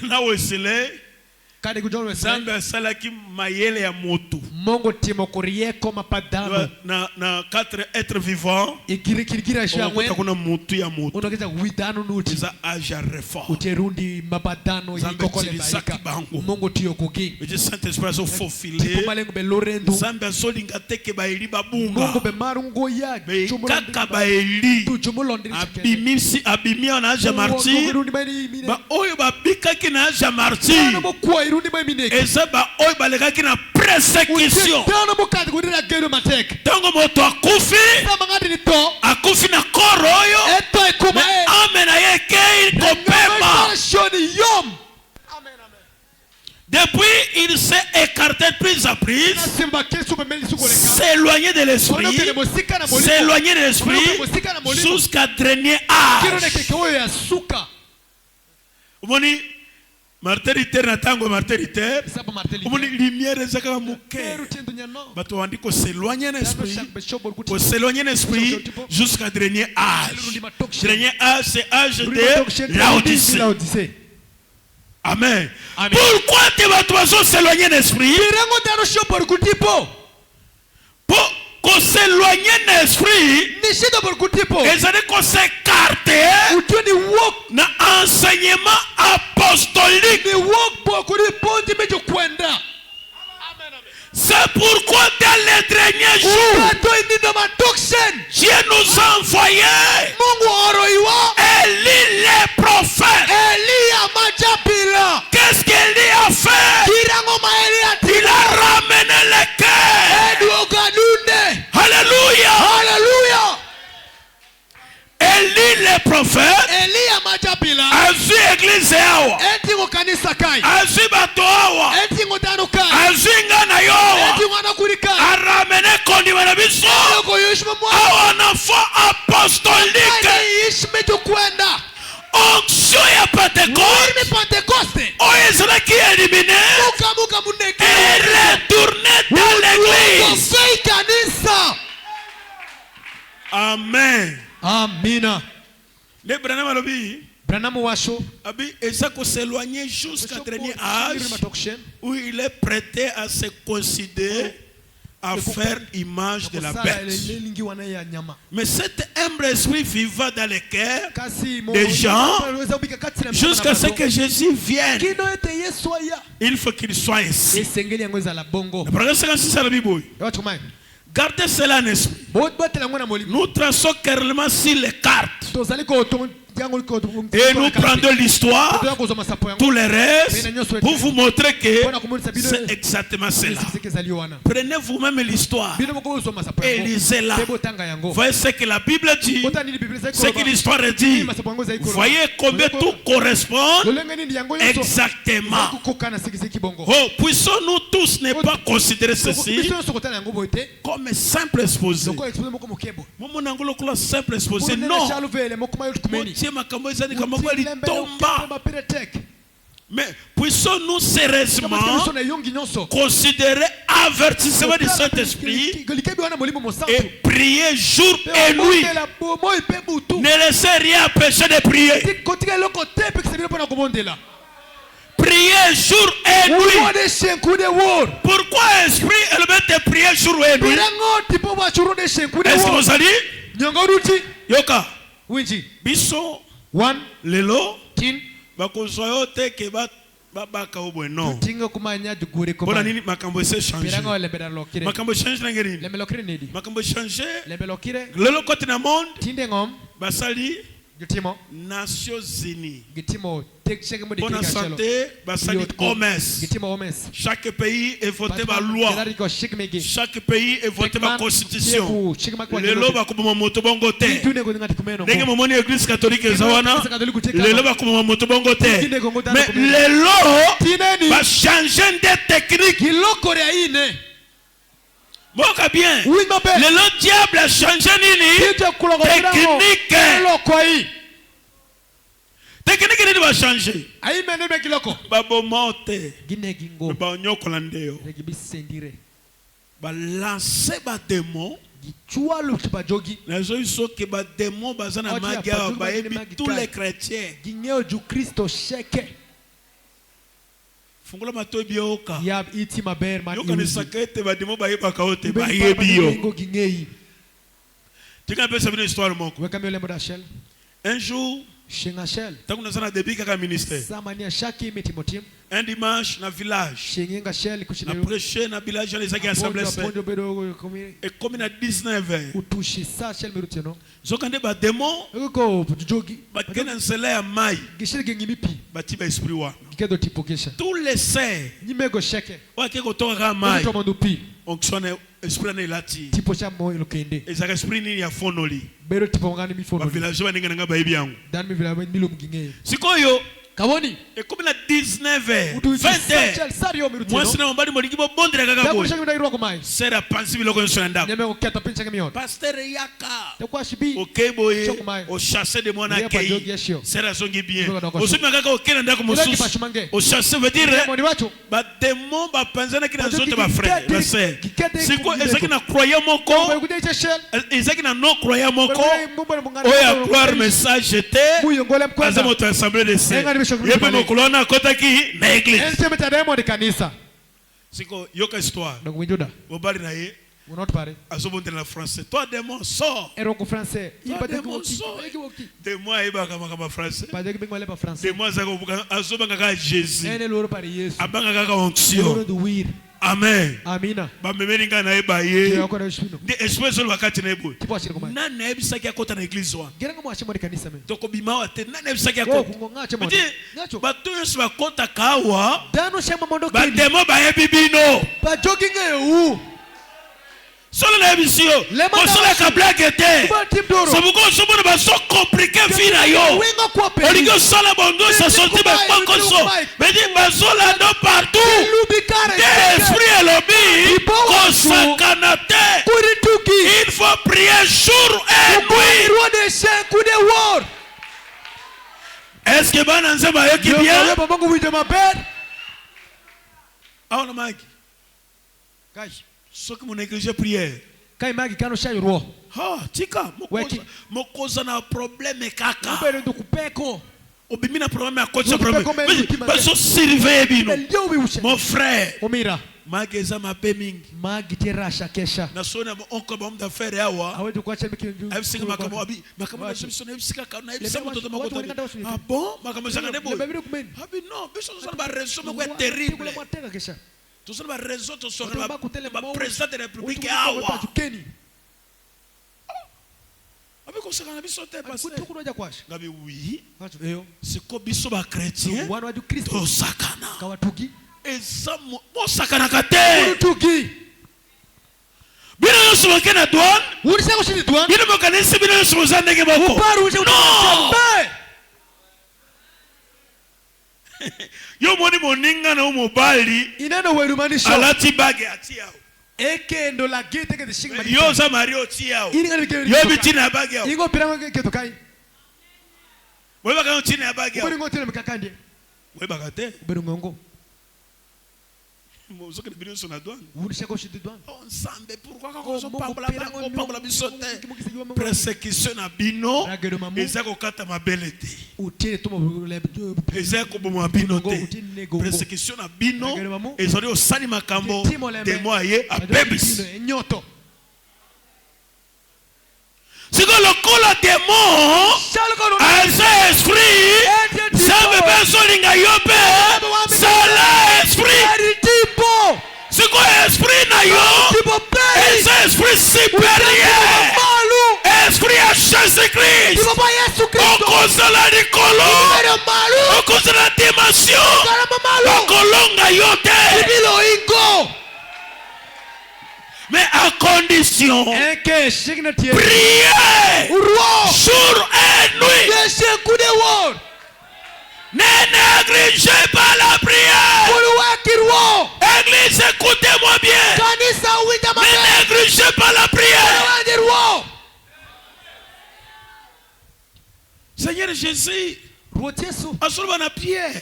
Na Wesley. Zamba salaki mayele ya moto. Mongo timokorie koma padano. Na 4 êtres vivants. Kuna moto ya moto. Unogeza widano nuti. Za âge ya réforme. Uterundi mabadano yikokole baika. Mongo tiyokogi. Le Saint-Esprit so faufilé. Zamba solinga teke ba eli babunga. Mongo be marungo ya. Kaka ba eli. Abimi on âge martyr. Ba oyo ba bikaki na âge martyr. Et ça va oyo na persécution. Tango moto akufi na koro oyo. Amen ayeke kopema. Depuis il s'est écarté de prise à prise. S'éloigner de l'esprit. S'éloigner de l'esprit jusqu'à dernier âge. Moni martelitaire na tango martelitaire. Omoni lumière ezaka muke. Bato wandi ko s'éloigner de l'esprit. Ko s'éloigner de l'esprit jusqu'à dernier âge. Dernier âge c'est âge de Laodicée. Amen. Pourquoi tu vas s'éloigner de l'esprit? Pour s'éloigner de l'esprit, ils allaient qu'on s'écarte dans l'enseignement apostolique. C'est pourquoi dans les derniers jours, Dieu nous a envoyé Élie le prophète. Qu'est-ce qu'Élie a fait? Il a ramené le cœur. Alléluia. Élie le prophète a vu l'église awa, a vu bato awa, a vu ngana yo awa, a ramené kondima na biso awa na foi apostolique. Onction ya Pentecôte oyo ezalaki éliminé et retourné dans l'église. Amen. Amina. Le Branham alobi. Branham washo. Abi esa ko s'éloigner jusqu'à dernier âge où il est prêté à se considérer à faire image de la bête. Mais cet humble esprit vivant dans les cœurs des gens jusqu'à ce que Jésus vienne. Il faut qu'il soit ici. Gardez cela en esprit. Nous traçons clairement sur les cartes. Et nous prenons l'histoire, tout le reste, pour vous montrer que c'est exactement cela. Prenez vous-même l'histoire et lisez-la. Voyez ce que la Bible dit, ce que l'histoire dit. Voyez combien tout correspond exactement. Oh, puissons-nous tous ne pas considérer ceci comme simple exposé. Simple exposé. Non. Mais Mais puissons-nous sérieusement considérer avertissement du Saint-Esprit et prier jour et nuit. Ne laissez rien empêcher de prier. Prier jour et nuit. Pourquoi esprit elle te prier jour et nuit? Est-ce que vous allez? Yoka. Biso. Lelo. Bakozoyo te ke baka obwe non. Bona nini makambo ese changer. Makambo change na ngeri. Makambo changer. Lelo kote na monde. Basali. Nations Unies. Bonne santé, basali OMS. Chaque pays est voté par loi. Chaque pays est voté par constitution. Le loba kuma moto bongo te. Ndenge momoni église catholique zawana. Le loba kuma moto bongo te. Mais le lo va changer de technique. Moka bien. Le lo diable a changé nini? Technique. Technique ne va changer. Babo morte. Ba nyokola ndeo. Ba lancer ba démon. Les gens sont que ba démon bazana magia ba ebi tous les chrétiens. Fungola mato bioka. Yoka ne sakete ba démon ba yeba kaote ba yebio. Tu peux penser une histoire mon. Un jour tant que nous avons début comme ministère. Un dimanche dans le village. On a prêché dans le village les gens qui assemblés. Et comme il a 19h. Zo kande ba démon. Ba kena nsele ya mai. Ba tiba esprit wa. Tous les saints. Wa ke kotoka mai. On sonne esprit na ilati. Et ça esprit ni ya fonoli. Ba village ba ninga nga ba yebi yango. Sikoyo Kawoni. Et comme il a 19h, 20h, moi c'est un bari moliki bo bondre kaka boy. C'est la pensée biloko nsonda. Pasteur Yaka. OK boy, au chasser de mon accueil. C'est la zongi bien. Au sumi kaka okena ndako mosusu. Au chasser veut dire ba démon ba panzana ki na zote ba frère, ba sœur. C'est quoi ezaki na croyant moko? Ezaki na non croyant moko. Oya croire message était. Azamo assemblée de saints. Yepe mokulona kotaki na église. Siko yoka histoire. Obali na ye. Azobonte na français. Toi démon sort. Démon sort. Démon eba kama français. Démon zako azobanga ka Jésus. Abanga ka onction. Amen. Amina. Ba memeninga na eba ye. Ni espèce de wakati na ebo. Na na ebisa ki akota na église wa. Toko bima wa te na na ebisa ki akota. Ba tous ba kota kawa. Ba demo ba ebibino. Ba jogging e solo la émission. On solo la blague était. C'est pourquoi ce monde va so compliqué fina yo. On dit que solo bondo ça sorti ba konkoso. Mais dit ba solo no partout. Des esprits et lobby consacanate. Il faut prier jour et nuit. Est-ce que ban nzema yo ki bien? Ah on a Cache. Ce que mon église prière. Ah, tika, mokoza na problème kaka. Obimina problème à cause de problème. Mais so surveiller bino. Mon frère. Mageza mapeming. Magiterasha kesha. Na sona onko ba mda faire yawa. Abisika makamo abi, makamo na solution abisika ka na abisika moto makota. Ah bon, makamo sanga nebo. Abi non, biso sona ba raison mo est terrible. Tout ça va réseau tout ça va président de la République awa. Avec quoi ça na biso te passer. Ngabi oui. C'est ko biso ba chrétien. To sakana. Kawatugi. Eza mo sakana kate. Bino yosu bakena douane. Urisa ko douane. Bino mokanisi bino yosu mozande ke bako. Non. Yo moni moninga na umobali ineno werumanisha alati bage atia ekendo la gete ke shinga yo za mario tia yo bitina bage ingo piranga ke tokai wewe kama tina bage uri ngote mkakande Ouais, bagate. Benungongo. Vous savez que les sont à douane. Vous le cherchez de douane. On s'en pourquoi on parle la bisote. Persécution à bino. Et ça qu'on cata ma belleté. Et ça qu'on boit binoté. Persécution à bino. Et ça dit au sali makambo. Des moyens à bébis. Si on le colle à démon, à cet esprit, ça me fait soninga yope, ça l'esprit. Si on esprit na yo, et cet esprit supérieur, esprit à Jésus-Christ, au cause de la Nicolo, au cause de la dimension, au colonga yote. Mais à condition prier jour et nuit. Ne négligez pas la prière. Église, écoutez-moi bien. Ne négligez pas la prière. Seigneur Jésus, asolo na Pierre.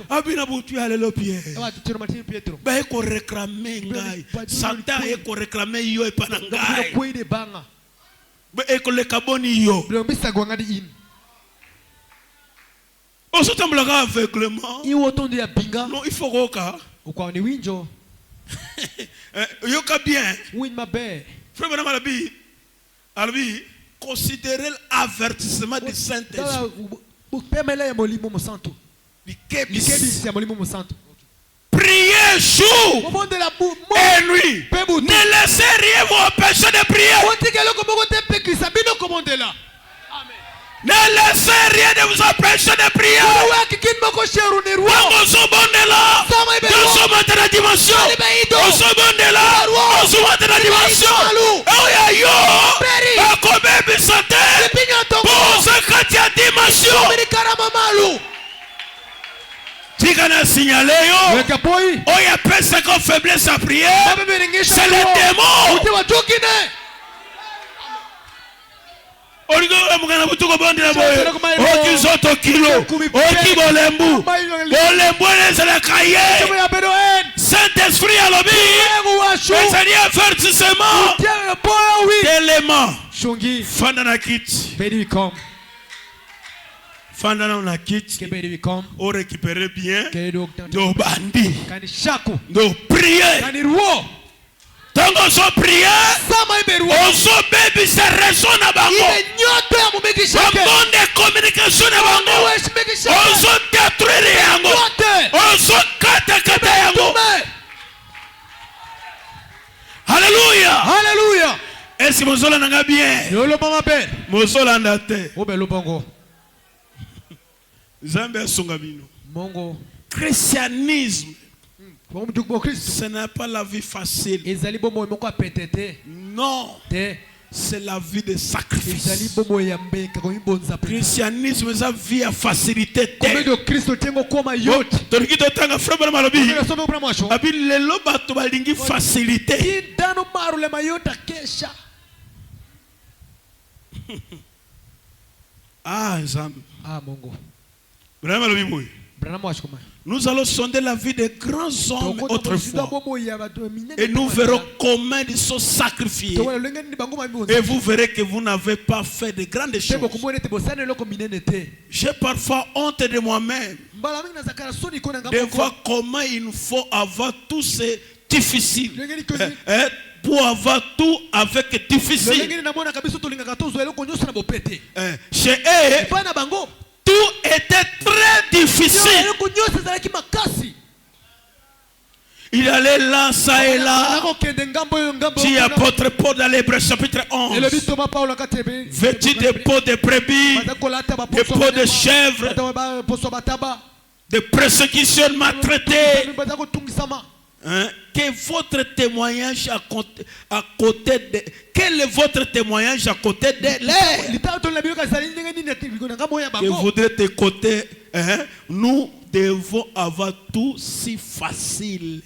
Abina butu alelo Pierre. Ba eko réclamer ngai. Satan eko réclamer yo e pana ngai. Ba eko le kaboni yo. On se tombe là aveuglement. Non, il faut roka. Yoka bien. Frère Madame Alabi, considérez l'avertissement du Saint-Esprit. Priez jour et nuit. Ne laissez rien vous empêcher de prier. Ne laissez rien de vous empêcher de prier. Nous sommes là. Nous sommes dans la dimension. Nous sommes là. Nous sommes dans la dimension. Oh yo, combien de santé pour ce que tu as dimension. Tu as signalé yo. Oh y a personne qui faiblesse à prier. C'est le démon. Saint-Esprit a lobby. Seigneur avertissement d'éléments. Fandana kit. Fandana na kit. On récupère bien. Do bandi. Do prier. Donc on se prie, on se bébé, c'est raison à bango. On de communication à bango. On se détruit yango. On se kata yango. Alléluia. Alléluia. Et si mozola nanga bien. Mozola ndate. Zambia sungabino. Mongo. Christianisme. Ce n'est pas la vie facile. Non. C'est la vie de sacrifice. Christianisme, c'est la vie à facilité. Facilité. Ah, Mongo. Nous allons sonder la vie des grands hommes autrefois. Et nous verrons comment ils sont sacrifiés. Et vous verrez que vous n'avez pas fait de grandes choses. J'ai parfois honte de moi-même de voir comment il nous faut avoir tout ces difficiles. Pour avoir tout avec difficile. Chez eux, tout était très difficile. Il allait là, ça et là. Dit apôtre Paul dans l'Hébreu chapitre 11. Vêtu de peaux de brebis, de peaux de chèvres, de persécutions maltraitées. Que votre témoignage à côté de... Quel est votre témoignage à côté d'elle? Que voudrait te côté, nous devons avoir tout si facile.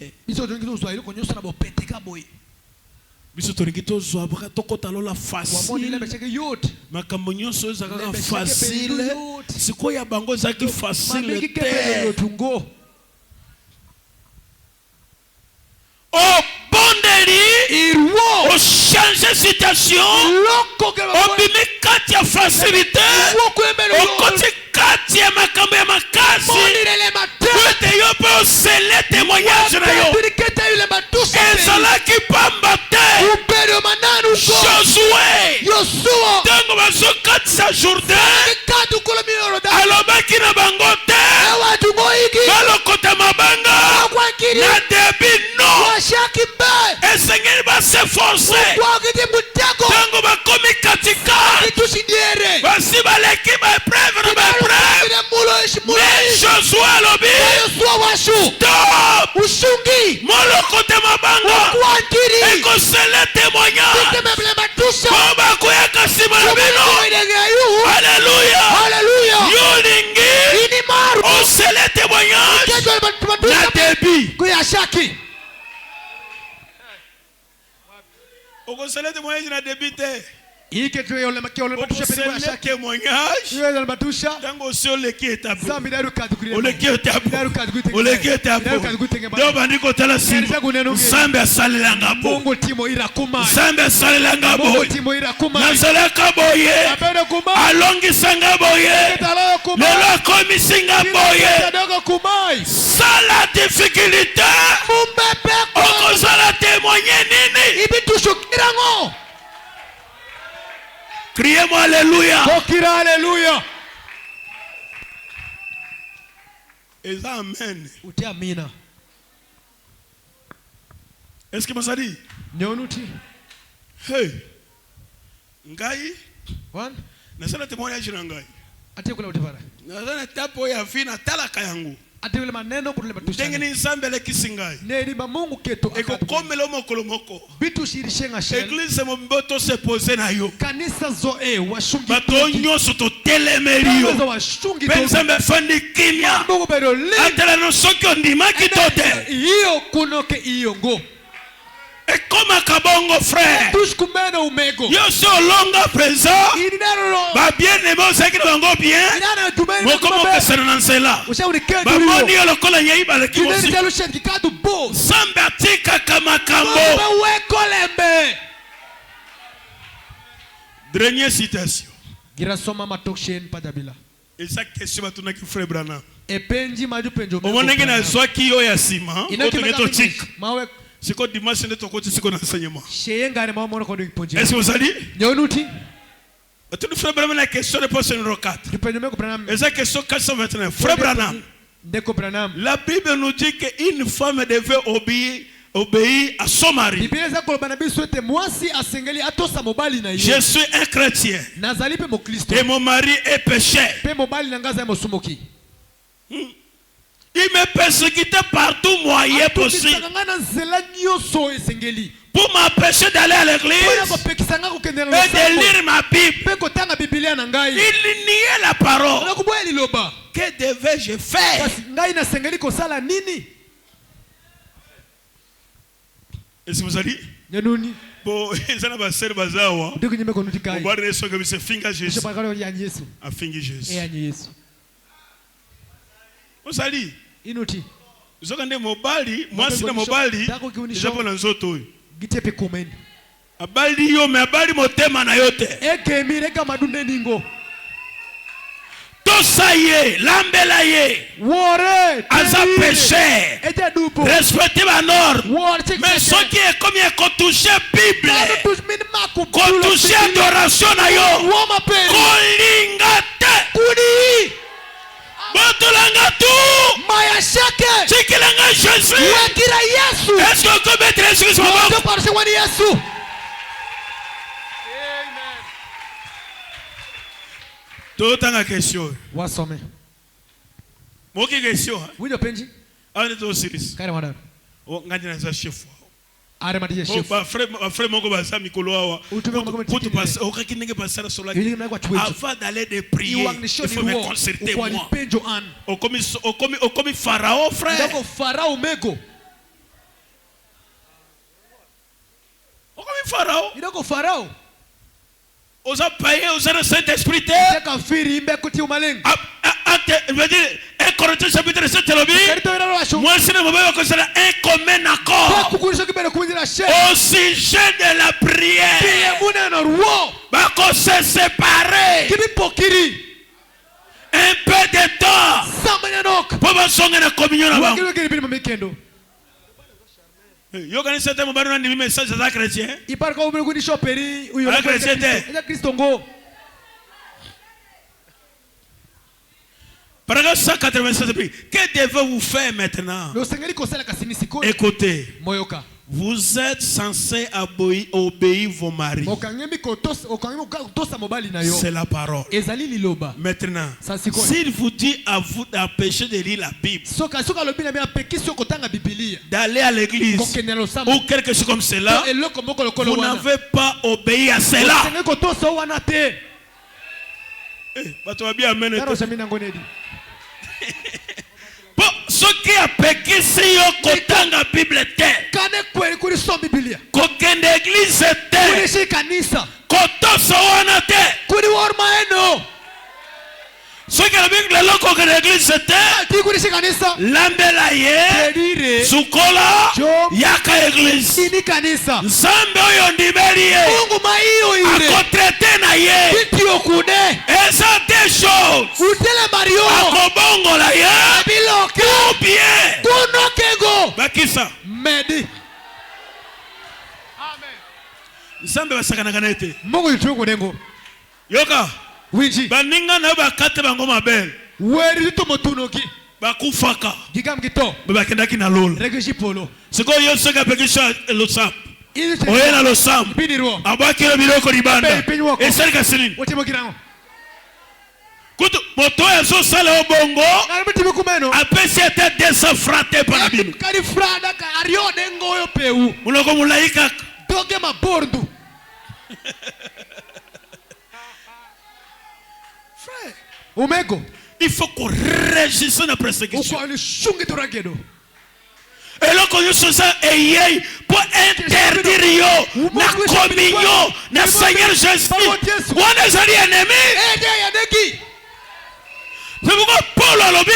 biso tolingi tozwa baka tokota lola facile makambo nyonso ezalaka facile sikoyo ya bango ezalaki facile te obondeli ochange situation obimi kati ya facilité okoti kati ya makambo ya makasi ete yo mpe osele témoignage na yo ezalaki pamba te Josué ntango bazokatisa Jourdain alobaki na bango te balokota mabanga na debi no esengeli baseforce ntango bakomi katikati basi baleki baepreve na baepreve mais Josué alobi stop molokota mabanga ekosele témoignage po bakoyaka nsima na bino alleluya yolingi osele témoignage na debi okosele témoignage na debi te okosele témoignage ntango osi oleki etape nde obandi kotala nsima nzambe asalelanga bo nzambe asalelanga boye nazalaka boye alongisanga boye lelo akomisinga boye sala difficulté okozala témoigner nini criez-moi alléluia. Et ça, amen. Est-ce que vous dit? Hey. Ngai. Nasana témoignage na ngai. Nasana tapo ya fina talaka yangu. Ndengeni nzambe lekisi ngai ekokomela mokolo moko eglise momboto se pose na yo bato nyonso totelemeli yo mpe nzambe afandi kimia atala no soki ondimaki to te ekomaka bongo frère yo so olonga présent babiene bozalaki na bango bien mokomokesana na nzela bamoni yo lokola nyei baleki nzambe atikaka makambo. Dernière citation eza question batunaki frère Branham omonenge nazwaki yo ya nsima otonge totika siko dimanche nde tokoti siko na enseignement. Est-ce que vous allez? Tu nous frère Branham la question réponse numéro 4. Et la question 429. Frère Branham. La Bible nous dit qu'une femme devait obéir à son mari. Je suis un chrétien. Et mon mari est pécheur. Il me persécutait partout moyen possible pour m'empêcher d'aller à l'église et de lire ma Bible. Il niait la parole. Que devais-je faire? Est-ce que vous allez? Bon, ils ont passé le bazar. On va dire que c'est finger Jésus. A finger Jésus. Vous allez? Zokande mobali mwasi na mobali japo na nzoto oyo abali yo me abali motema na yote tosaye lambela ye aza péché respecter ba norme mais soki ekomi ekotouche Bible kotouche adoration na yo kolinga te botolanga tout maya shake chikilanga Jésus wakira Yesu est-ce que tu peux mettre Jésus sur moi parce que Yesu amen toute une question wasome moki question oui de penji ane to series kare madara o ngandi na za chef are madije chef ba frère moko baza mikolo awa pour passer au kinenge passer sur la avant d'aller de prier il faut me concerter moi au comme pharaon frère donc pharaon mego au comme Pharaon. Il est Pharaon. Aux païens, aux le Saint-Esprit. Je veux dire, 1 Corinthiens chapitre 7, moi, c'est un commun accord au sujet de la prière. Parce que c'est séparé un peu de temps pour que la communion là-bas. Yo quand c'est un moment où message à chrétien. Il parle comme le choperi ou le chrétien. Paragraphe 187. Que devez-vous faire maintenant? Écoutez. Vous êtes censés obéir vos maris. C'est la parole. Maintenant, s'il vous dit à vous d'empêcher de lire la Bible, d'aller à l'église ou quelque chose comme cela, vous n'avez pas obéi à cela. Bon, ce qui a péché, c'est que la Bible était. Qu'aucune église était. Koto sawana te. Ce qui a bien que l'autre l'église était. Lambelaye. Sukola. Yaka église. Nzambe oyo ndiberie. Akotrete na ye. Et ça des choses. Akobongo la ye. Ou bien. Bakisa. Medi. Nzambe basakana ete. Mungu yutuko nengo. Yoka. Winji. Baninga na bakate bango mabel. Weri to motunoki. Bakufaka. Gigam gito. Bakendaki na lolo. Regeji polo. Siko yo seka pekisha lo sam. Oyena lo sam. Biniro. Abaki lo biloko libanda. Esali kasini. Wotimo kirango. Kutu moto ya so sala obongo. Apesi ete 200 fraté pa bino. Kari frada ka ario dengo yo peu. Muloko mulaika. Doge mabordu. Frère, Omego, il faut qu'on régisse la persécution. Et là, quand nous sommes ayés pour interdire yo, la communion, le Seigneur Jésus, on est allés ennemis. C'est pourquoi Paul a lobby,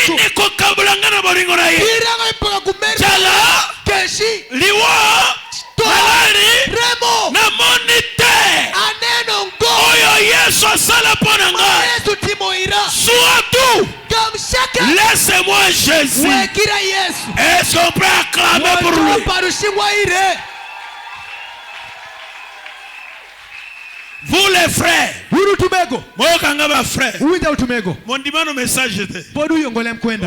il n'est qu'au Kablangana Boringonaï. Tchala, Liwa, Malari, Remo, Namonite, Anenongo, Oyo Yesu Asala Ponanga, Surtout, laissez-moi Jésus. Est-ce qu'on peut acclamer pour lui? Vous les frères, moi kangaba frère, mon dimano message était.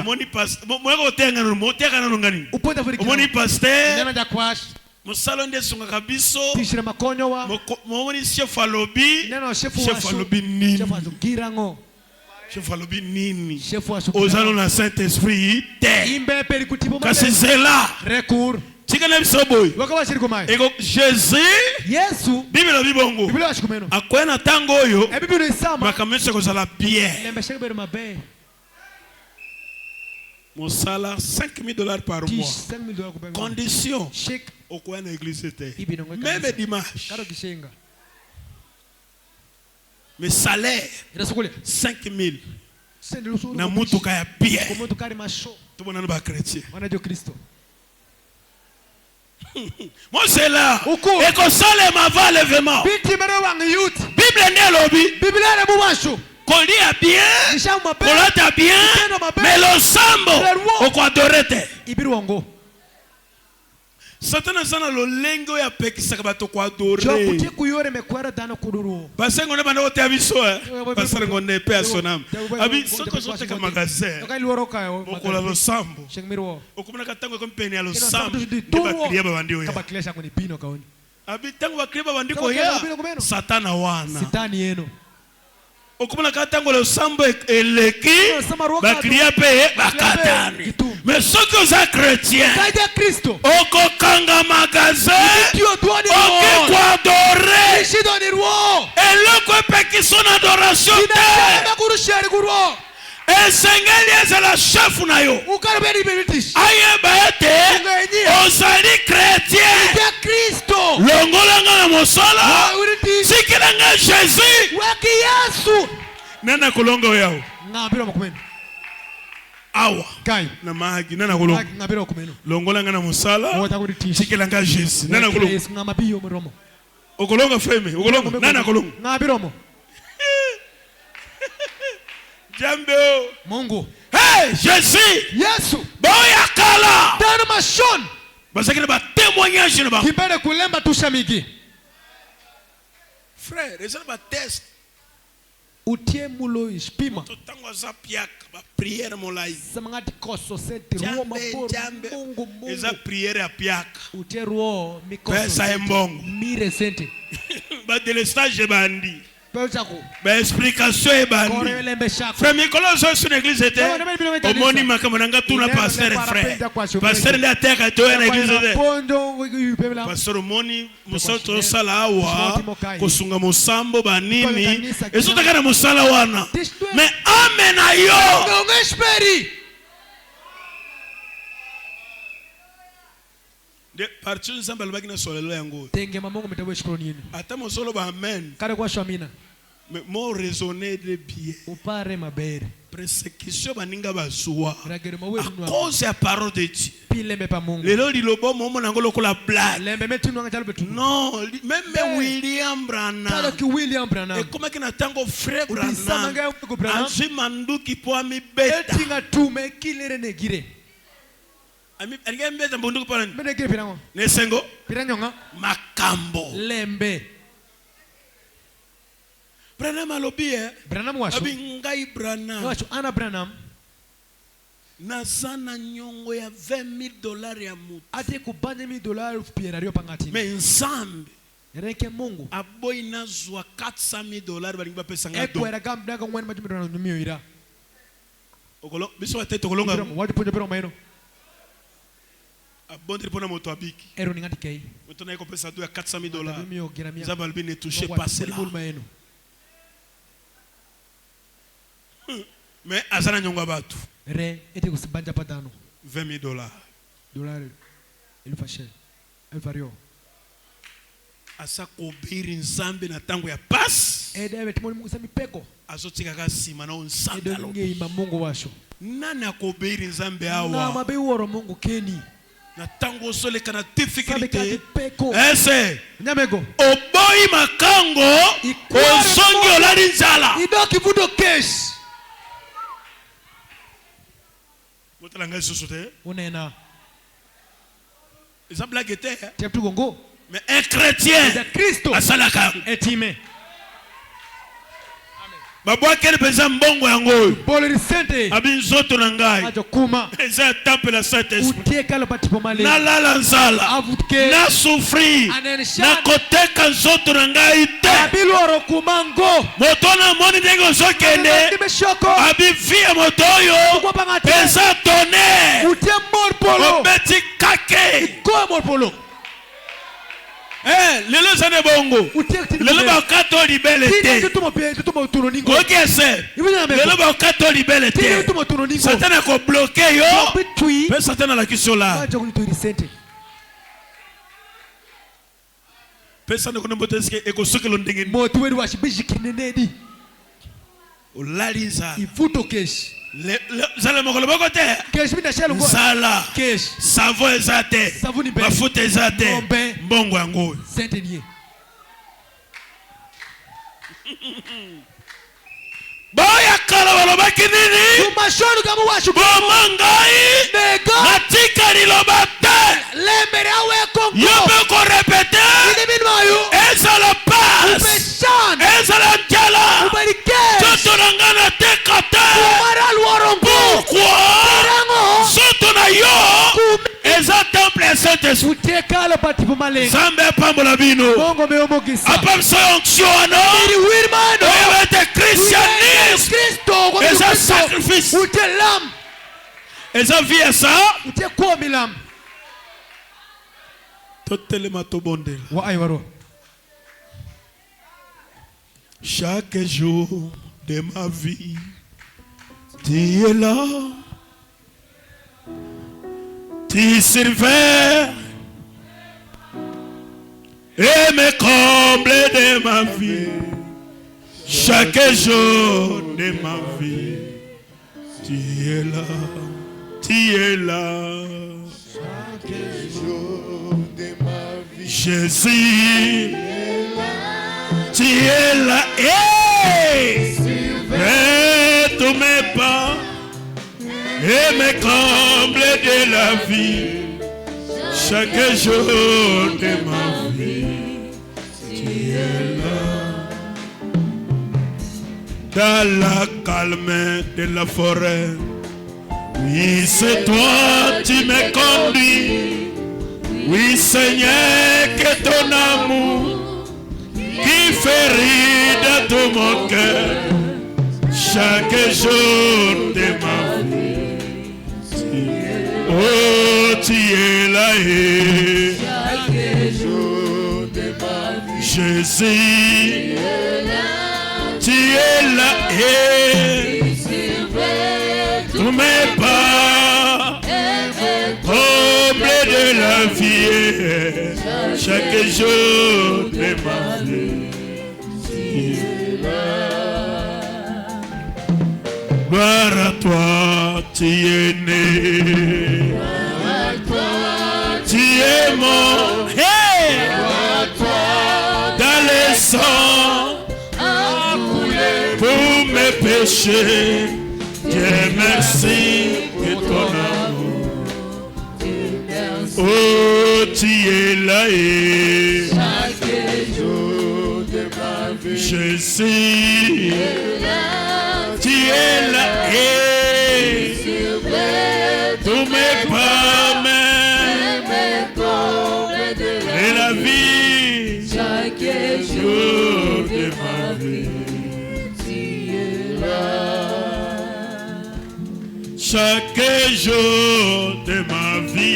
Moni pasteur, moi otenga no moteka na ngani. Moni pasteur, mon salon de songa kabiso. Moni chef alobi, chef alobi nini. Chef alobi nini. Aux allons la Saint-Esprit. Kasi c'est là. Ego Jésus Yesu Bible bibongo akwena tango oyo makamesha kozala bien mosala $5,000 par mois condition okwena église était même dimanche mais salaire 5,000 na mutuka ya bien tout le monde ba chrétien. Moi c'est là. Et qu'on s'allait m'avoir lèvement. Bible n'est lobby. Qu'on lit à bien. Qu'on lit à bien. Mais le sambo. Au quoi dorete. Satan sana lo lengo ya pekisa kabato kwa dore. Parce qu'on est pas au abiso parce qu'on est pas sonam. Abi soko zote ka magasin. Boko la lo sambo. Okumana katango comme peni ya lo sambo. Ba kriya ba bandio ya. Abi tango ba kriya ba bandiko ya. Satana wana. Sitani yeno. Okumana katango lo sambo eleki. Ba kriya pe bakatani. Mais ceux qui sont chrétiens, Oko Kanga magasin, Oko quoi adorer, et le qui sont adoration, esengeli ezala chef na yo ukaribeni British ayeba ete ozali chrétien ya Kristo longolanga na mosala sikilanga Jésus waki Yesu nana kolonga yao ngabira mukumeni awa kai na magi nana kolonga ngabira mukumeni longolanga na mosala sikilanga Jésus nana kolonga Yesu ngamabiyo muromo okolonga frame okolonga nana kolonga ngabira mo Jambo Mungu hey Jésus Yesu boya kala dana mashon basakira ba témoignage na ba kibere kulemba tushamigi frère eza ba test utie mulo ispima totango za piaka ba prière molai samangati koso seti ruo maboro Mungu eza prière ya piaka utie ruo mikoso pesa embongo mire sente ba délestage bandi Pelchako ba explication ebandi frère Mikolo so sur l'église était omoni makambo nanga tuna pasteur frère pasteur le ateka to na église était pasteur omoni musato sala awa kosunga musambo banini ezotaka na musala wana mais amena yo ngesperi de partir nzamba lobaki na solelo yango tenge mamongo metawe shikroni yenu ata mosolo ba amen kare kwa shamina mais mo raisonner de bien upare mabere persécution baninga bazwa ragere à maweru cause ya parole de Dieu pilembe pa Mungu lelo lilobo momo nango lokola blague lembe metunu ngalo betu non même William Branham talo ki William Branham et comment que na tango frère Branham Branham anzi manduki po ami beta etinga tume kilere negire ami alike mbeta mbunduki po mene gire pirango nesengo piranyonga makambo lembe Branham alobi Branham washo abi ngai Branham washo ana Branham nazana nyongo ya $20,000 ya mutu ate kubanje $1,000 piera rio pangati mais nzambe reke Mungu aboyi nazwa $400,000 balingi bapesa nga do ekwera gamdaga ngwani majumiro numio ira okolo biso ate tokolonga wadi ponje pero maino abondri pona moto abiki ero ningati kei moto na kopesa do ya $400,000 numio giramia nzambe albi ne toucher pas cela mais azana nyongo batu re ete kusibanja patano $20,000 dolari elfashel elfario asa kobiri nzambe na tango ya pass ede timoni Mungu sami peko azotika ka sima na onsanda ede ngeima Mungu washo nani akobiri nzambe na awa mabe woro Mungu keni na tango soleka na difficulté peko ese nyamego oboyi makango ozongi olali nzala idoki vudo kesh botala ngai susu te unena eza blague te teptu gongo mais un chrétien de Kristo asalaka etime babwakeli mpenza mbongo yango bolori sente abi nzoto na ngai ajo kuma eza temple ya Saint-Esprit utiekala patipo male nalala nzala avutke na souffrir na koteka nzoto na ngai te abiloro kumango moto na moni ndenge ozokende abi vie moto oyo eza tonnerre utie morpolo obeti kake ko morpolo lelo eza ne bongo lelo bakato libele te oki ese lelo bakato libele te satana akobloke yo mpe satana alakisi ola mpe satana konembote eske ekosokelo ndenge nini olali nzala zala mokolo moko te nzala savo eza te mafuta eza te mbongo yango boya kala balobaki nini boma ngai natika liloba te yo mpe korepete ezala pasi ezala njala soto na ngai nateka te pourquoi soto na yo eza temple ya Saint-Esprit nzambe apambola bino apamisa onction wana oyeba ete christianisme eza sacrifice eza vie ya sa totelema tobondela chaque jour de ma vie Tu es là. Tu surveilles et me combles de ma vie. Chaque jour de ma vie. Tu es là. Tu es là. Chaque jour de ma vie. Jésus. Tu es là. Hey! Et tous mes pas et me comble de la vie. Chaque jour de ma vie, tu es là. Dans la calme de la forêt, oui, c'est toi qui me conduis. Oui, Seigneur, que ton amour qui fait rire dans tout mon cœur. Chaque jour de ma vie, oh, tu es là. Chaque jour de ma vie. Jésus, tu es là. Tous mes pas, comble de la vie. Chaque jour de ma vie, tu es là. Gloire à toi, tu es né. Gloire à toi, Tu es mort. Hey! gloire à toi, Dans le sang, à couler pour mes péchés. Dieu merci de ton amour. Oh, tu es là. chaque jour de ma vie. Jésus, tu es là. Tous mes pas, et la vie, Chaque jour de ma vie. tu es là. Chaque jour de ma vie.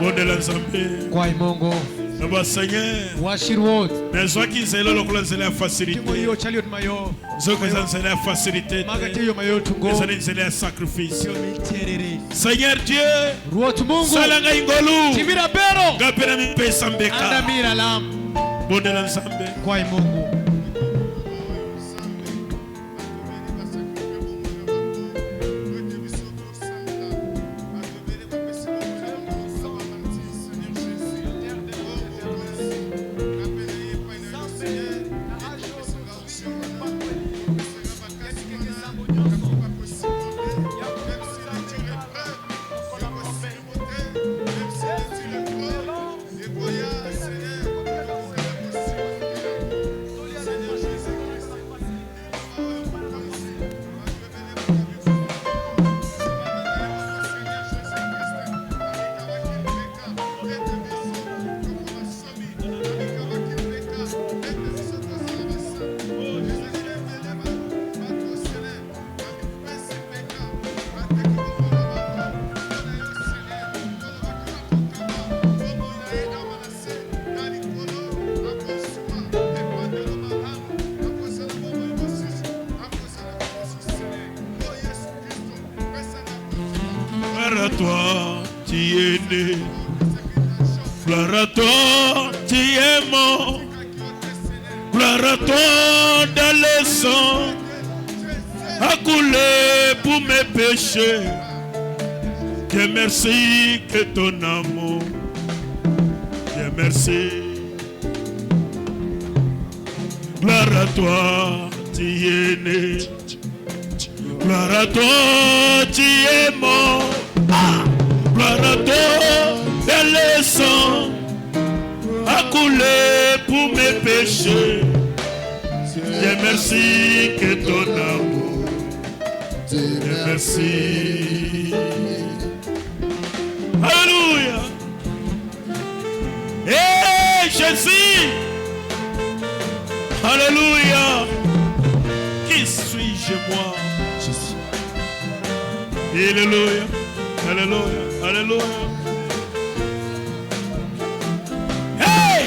Bon de l'ensemble. Kwa imongo. Naba Seigneur. Washiri wote. Nezwa kinzelo lokola nzela ya facilité. Timo hiyo chaliot mayo. Zoka nzela ya facilité. Magati hiyo mayo tungo. Nzela nzela ya sacrifice. Sio miterere. Seigneur Dieu. Ruotu Mungu. Salanga ingolu. Timira bero. Ngapena mipesa mbeka. Andamira lam. Bon de l'ensemble. Kwa imongo. Gloire à toi, tu es né. Gloire à toi, tu es mort. Gloire à toi dans le sang, a coulé pour mes péchés. Dieu merci que ton amour. Dieu merci. Gloire à toi, tu es né. Gloire à toi, tu es mort. Ah! Gloire à toi, dans le sang a coulé pour mes péchés. Dieu merci que ton amour. Dieu merci. Alléluia. Hey Jésus. Alléluia. Qui suis-je moi? Jésus. Alléluia. Alléluia. Alléluia. Hey!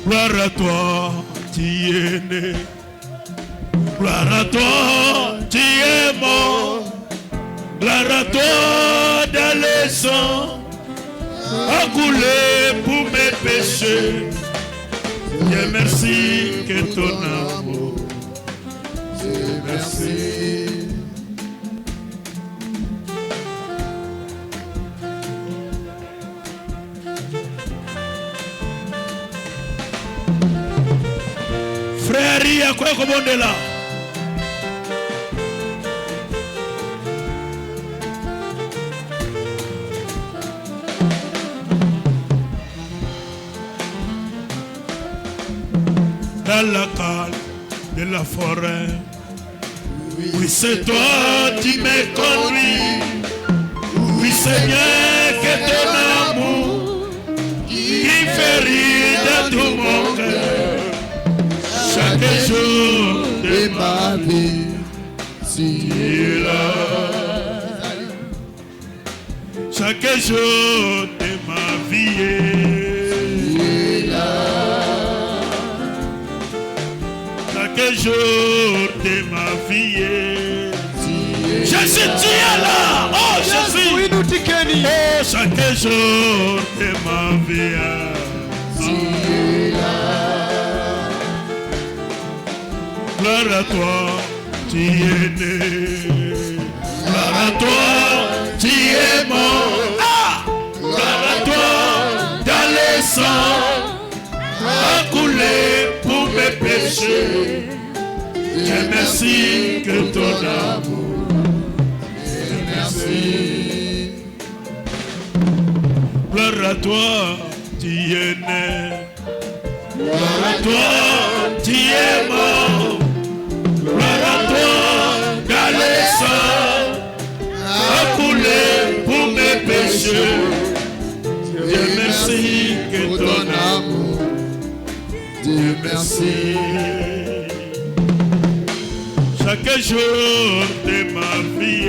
Gloire à toi, tu es né. Gloire à toi, tu es mort. Gloire à toi, dans le sang a coulé pour mes péchés. Dieu merci que ton amour. Dieu merci. Frère, il y a quoi comme on est là? Dans la calme de la forêt, oui c'est toi qui me conduis. Oui Seigneur, que ton amour qui fait rire dans tout mon cœur. Chaque jour de ma vie, tu es là. Chaque jour de ma vie, chaque jour de ma vie, Jésus, tu es là. Oh Jésus, oh chaque jour de ma vie, tu es là. Gloire à toi, tu es né. Gloire à toi, tu es mort. Ah! Gloire à toi, dans le sang a coulé pour mes péchés. Dieu merci que ton amour. Dieu merci. Gloire à toi, tu es né. Gloire à toi, tu es mort. Gloire à toi, dans le sang a coulé pour mes péchés. Dieu merci que ton amour. Dieu merci. Chaque jour de ma vie,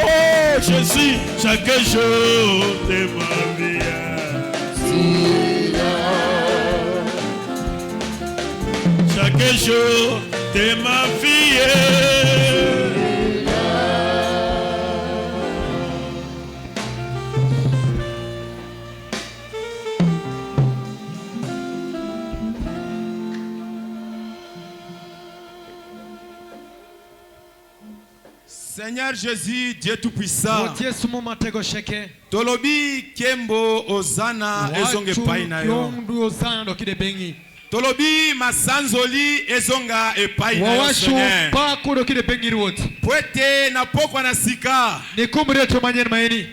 oh Jésus, chaque jour de ma vie, chaque jour de ma vie. Seigneur Jésus, Dieu Tout-Puissant, Tolobi Kembo Ozana Ezonge Painayo. Tolobi Masanzoli Ezonga Epainayo Seigneur. Pwete na pokwa na sika.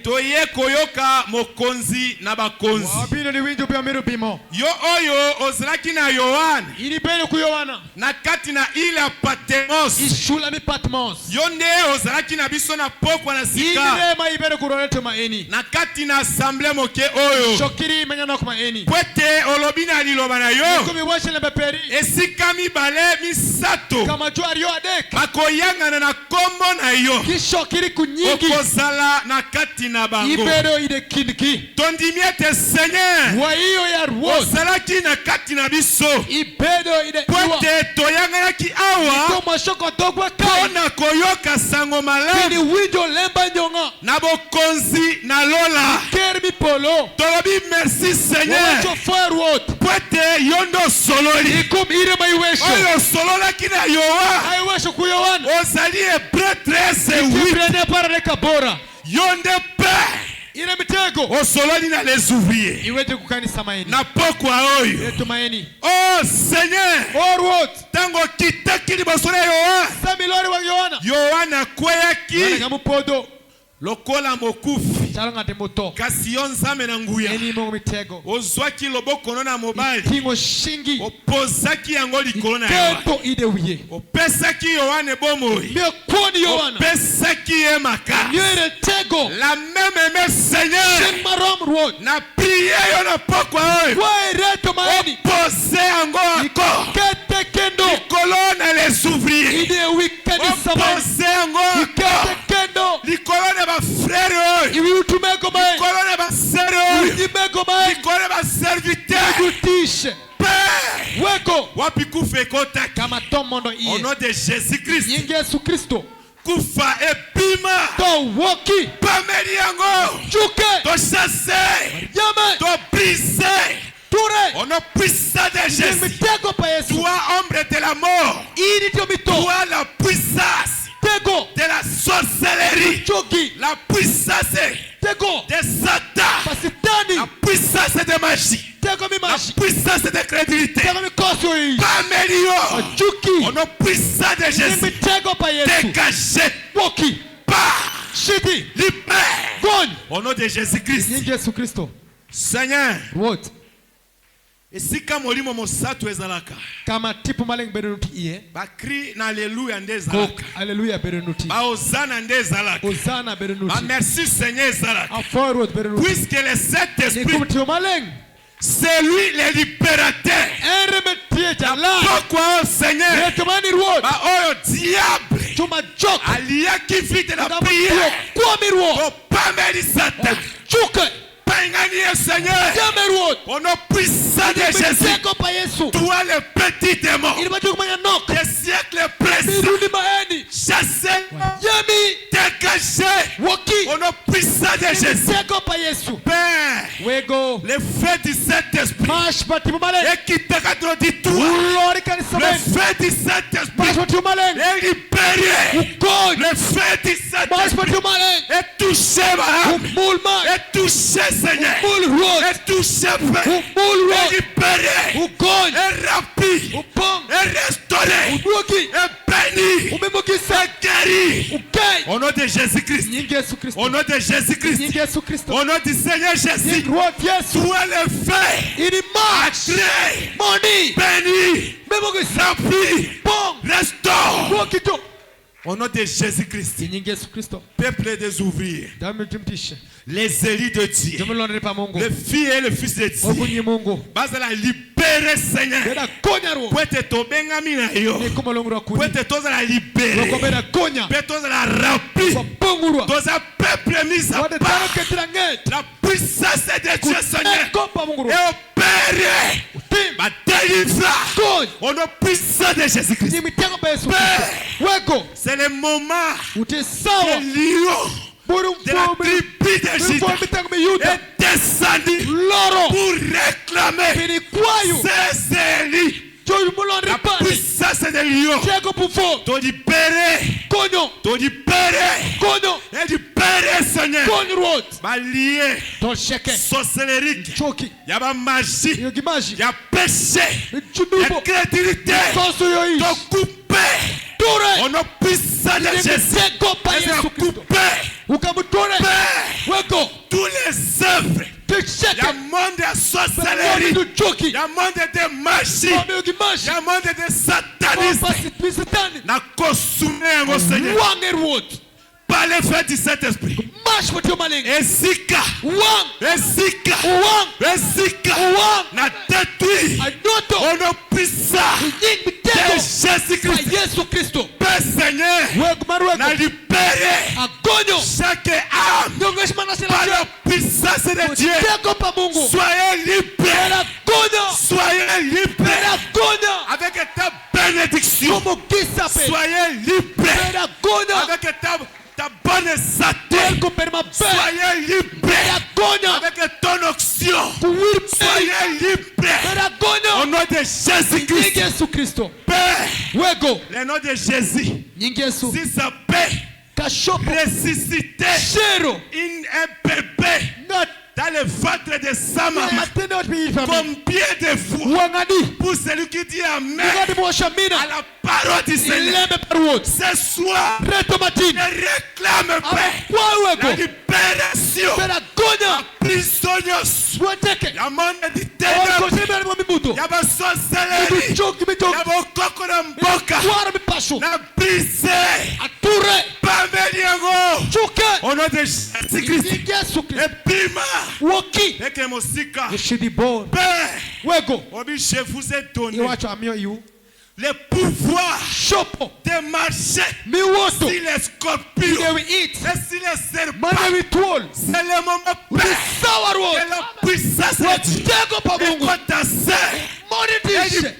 Toye koyoka mokonzi na bakonzi. Yo oyo ozlaki na Yohana. Na kati na ile Patmos. Yonde ozalaki na biso na pokwa na sika. Na kati na assemblée moke oyo. Pwete olobi na liloba na yo. Esika mibale misato. Bakoyangana na kombo na yo. Okozala na kati na bango. Tondimiete Seigneur. Ozalaki na kati na biso. Pwete toyanganaki awa. Pona koyoka sango malamu na bokonzi na lola. Tolobi merci Seigneur. Pwete yondo sololi. Oyo sololaki na Yohana. Ozali prêtresse 8. Yonde père. Osololi na les ouvriers. Na pokwa oyo. Oh Seigneur. Tango kitaki liboso na Yohana kweyaki lokola mokufi. Kasi yo nzambe na nguya. Ozwaki loboko na mobali. Opozaki yango likolo na yo. Opesaki Yohana bomoi. Opesaki ye makasi. La même Seigneur. Na priye yo na pokwa oyo. Opose yango encore. Likolo na les ouvriers. Opose yango encore. Likolo na ba frère oyo. Likolo na ba sœur oyo. likolo ba serviteur Père wapi kufa ekotaki au nom de Jésus-Christ kufa epima pameli yango tochasse tobrise au nom puissant de Jésus. Toi ombre de la mort, toi la puissance de la sorcellerie, la puissance de Satan, la puissance de magie, la puissance de crédulité. Pamelio, au nom puissant de Jésus, dégagez, libère, au nom de Jésus-Christ. Seigneur, esika molimo mosato ezalaka kama tipu maleng berenuti iye bakri na alleluia nde ezalaka alleluia berenuti ba hosana nde ezalaka hosana berenuti ba merci Seigneur ezalaka forward berenuti puisque le Saint-Esprit c'est lui le libérateur pourquoi Seigneur ba oyo diable aliaki vite la prière pour pameli Satan Seigneur, au nom puissant de Jésus, toi le petit démon, des siècles précédents, chassé, dégagé, au nom puissant de Jésus. Père, le feu du Saint-Esprit, et qui te dit toi, le feu du Saint-Esprit, est libéré, le feu du Saint-Esprit, est touché, est touché, Seigneur, est touché, est libéré, est rapide, est restauré, est béni, est guéri. Au nom de Jésus-Christ, au nom de Jésus-Christ, au nom du Seigneur Jésus, toi le feu, agré, béni, rempli, restaure. Au nom de Jésus-Christ, peuple des ouvriers, les élus de Dieu, le fils et le fils de Dieu, bazala libérer Seigneur, pour être tombé na yo, pour être tozala libéré, pour être tozala rempli, tozala peuple mis à part, la puissance de Dieu Seigneur, et opérer, ma délivrance, au nom puissant de Jésus-Christ. C'est le moment que lion de la tribu de Juda est descendu pour réclamer ses élus. La puissance de lion, te libérer, et libérer Seigneur, balié, sorcellerie, il y a magie, il y a péché, il y a crédulité, te couper. On a puissant de Jésus. Tous les œuvres. Il y a monde de sorcellerie. Il y a monde de magie. Il y a monde de satanisme. Na consommé mon Seigneur. Par le fait du Saint-Esprit. Esika. Na détruit. On a puissant de Jésus-Christ. Père Seigneur, na libéré chaque âme par la puissance de Dieu. Soyez libres. Soyez libres. Avec ta bénédiction. Soyez libres. Avec ta bonne santé. Soyez libres. Avec ton onction. Soyez libres. Au nom de Jésus-Christ. Père, le nom de Jésus. Si ça peut ressusciter un bébé dans le ventre de sa maman, combien de fois pour celui qui dit Amen à la parole du Seigneur, ce soir, ne réclame pas la libération, la prisonnière, la monde du ténèbre, la sorcellerie, la bokoko na mboka, la brise, au nom de Jésus-Christ, et pima, et que mon sika, Père, je vous ai donné le pouvoir de marcher sur les scorpions et sur les serpents. C'est le moment que la puissance de Dieu est condensée et libérée.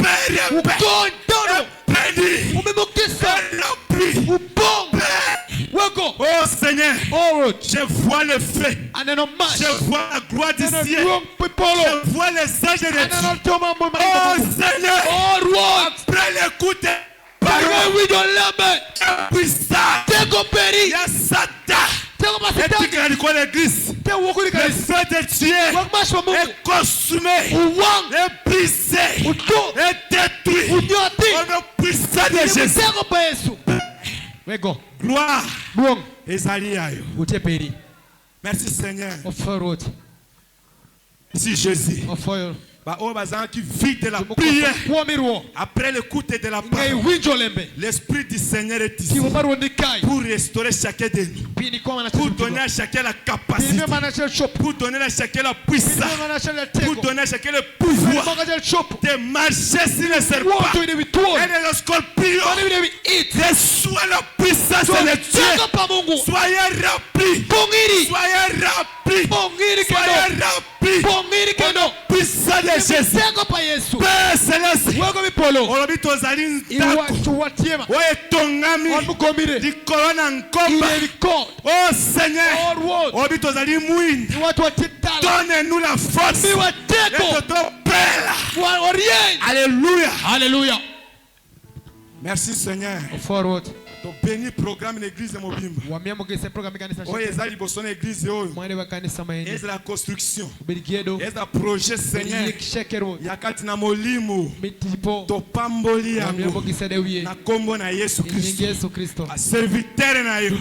Oh Seigneur, je vois le feu, je vois la gloire du ciel, je vois les anges de Dieu. Oh Seigneur, après le coup de puissance, il y a Satan. Et tu gardes quoi l'église? Le feu de Dieu est consumé, est brisé, est détruit. Au nom puissant de Jésus. Gloire. Merci Seigneur. Ici Jésus. Qui vit de la prière. Après l'écoute de la parole, l'Esprit du Seigneur est ici pour restaurer chacun de nous, pour donner à chacun la capacité, pour donner à chacun la puissance, pour donner à chacun le pouvoir de marcher sur les serpents et les scorpions. Reçois la puissance de Dieu. Soyez remplis. Soyez remplis. Soyez remplis. Puissance de Jésus. Père Céleste. Olobi tozali ndako. Oye tongami. Likolo na nkomba. Oh Seigneur. Olobi tozali mwindi. Donne-nous la force. Et notre Père. Alléluia. Alléluia. Merci Seigneur. Forward. To béni programme l'église de Mobimba. Oye ezali boson église oyo. Et la construction. Et la projet Seigneur. Yakati na molimo. To pamboli yango. Na kombo na Yesu Christ. A serviteur na yo.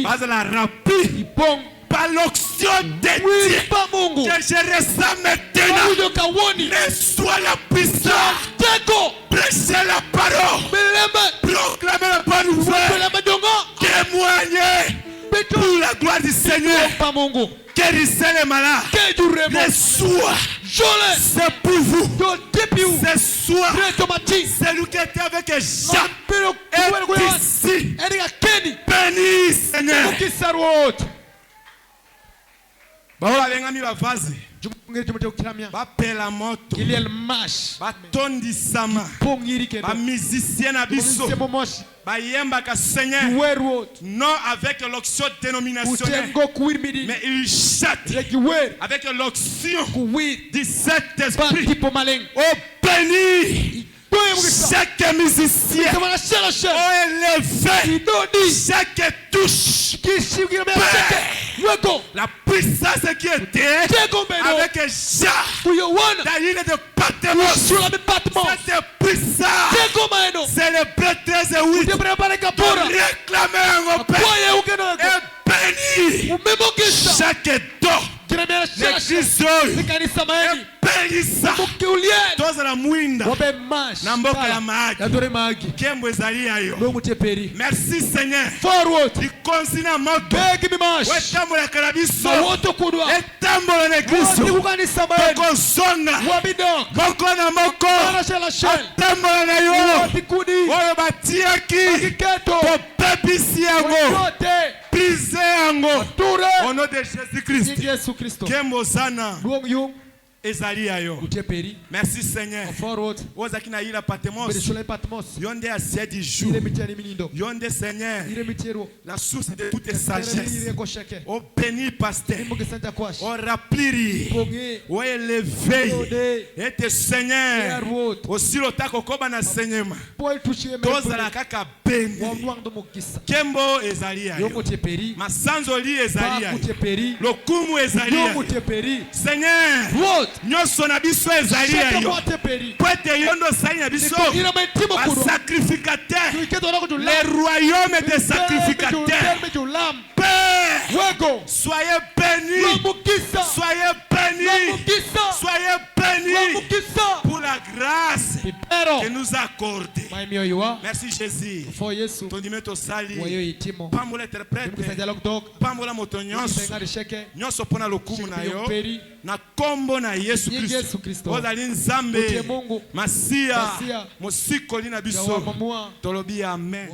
Base la rapide. Par l'onction de Dieu que je ressens maintenant, reçois la puissance, prêchez la parole, proclamez la bonne nouvelle, témoignez pour la gloire du Seigneur, guérissez les malades, reçois, c'est pour vous, c'est soi, c'est lui qui était avec Jean, et ici, béni Seigneur. Bengami bavazi bapela moto batondisama bamusicien na biso bayembaka Seigneur non avec l'onction dénominationnelle mais il chante avec l'onction du Saint-Esprit. Oh béni chaque musicien, oh élevé, chaque touche, la puissance qui était avec Jean dans l'île de Patmos, cette puissance, c'est le prêtre de 8 pour réclamer un Père et béni chaque don. L'église Belisa tozala mwinda na mboka ya maaki kembo ezali ayo. Merci Seigneur likonzi na moto wetambolaka na biso etambola na eglise tokozonga moko na moko atambola na yo oyo batiaki topepisi yango brise yango au nom de Jésus-Christ. Kembo sana ezali ayo. Merci Seigneur. Ozaki na ila Patmos. Yonde a siège du jour. Yonde Seigneur. La source de toute sagesse. Oh béni pasteur. Oh rappeliri. Oh élevé. Et Seigneur. Aussi l'otako koba na enseignement. Tozala kaka béni. Kembo ezali ayo. Masanzoli ezali ayo. Lokumu ezali ayo. Seigneur. Nyonso na biso ezali ayo. Pwete yondo sali na biso. Sacrificateur. Le royaume des sacrificateurs. Père. Soyez bénis. Soyez bénis. Soyez bénis pour la grâce que nous accorde. Merci Jésus. Tondimento sali. Pambola interprète. Pambola motonyoso. Nyoso pona lokumu na yo. Na kombo na Yesu Kristo. Ozali nzambe. Masia. Mosikoli na biso. Tolobi amen.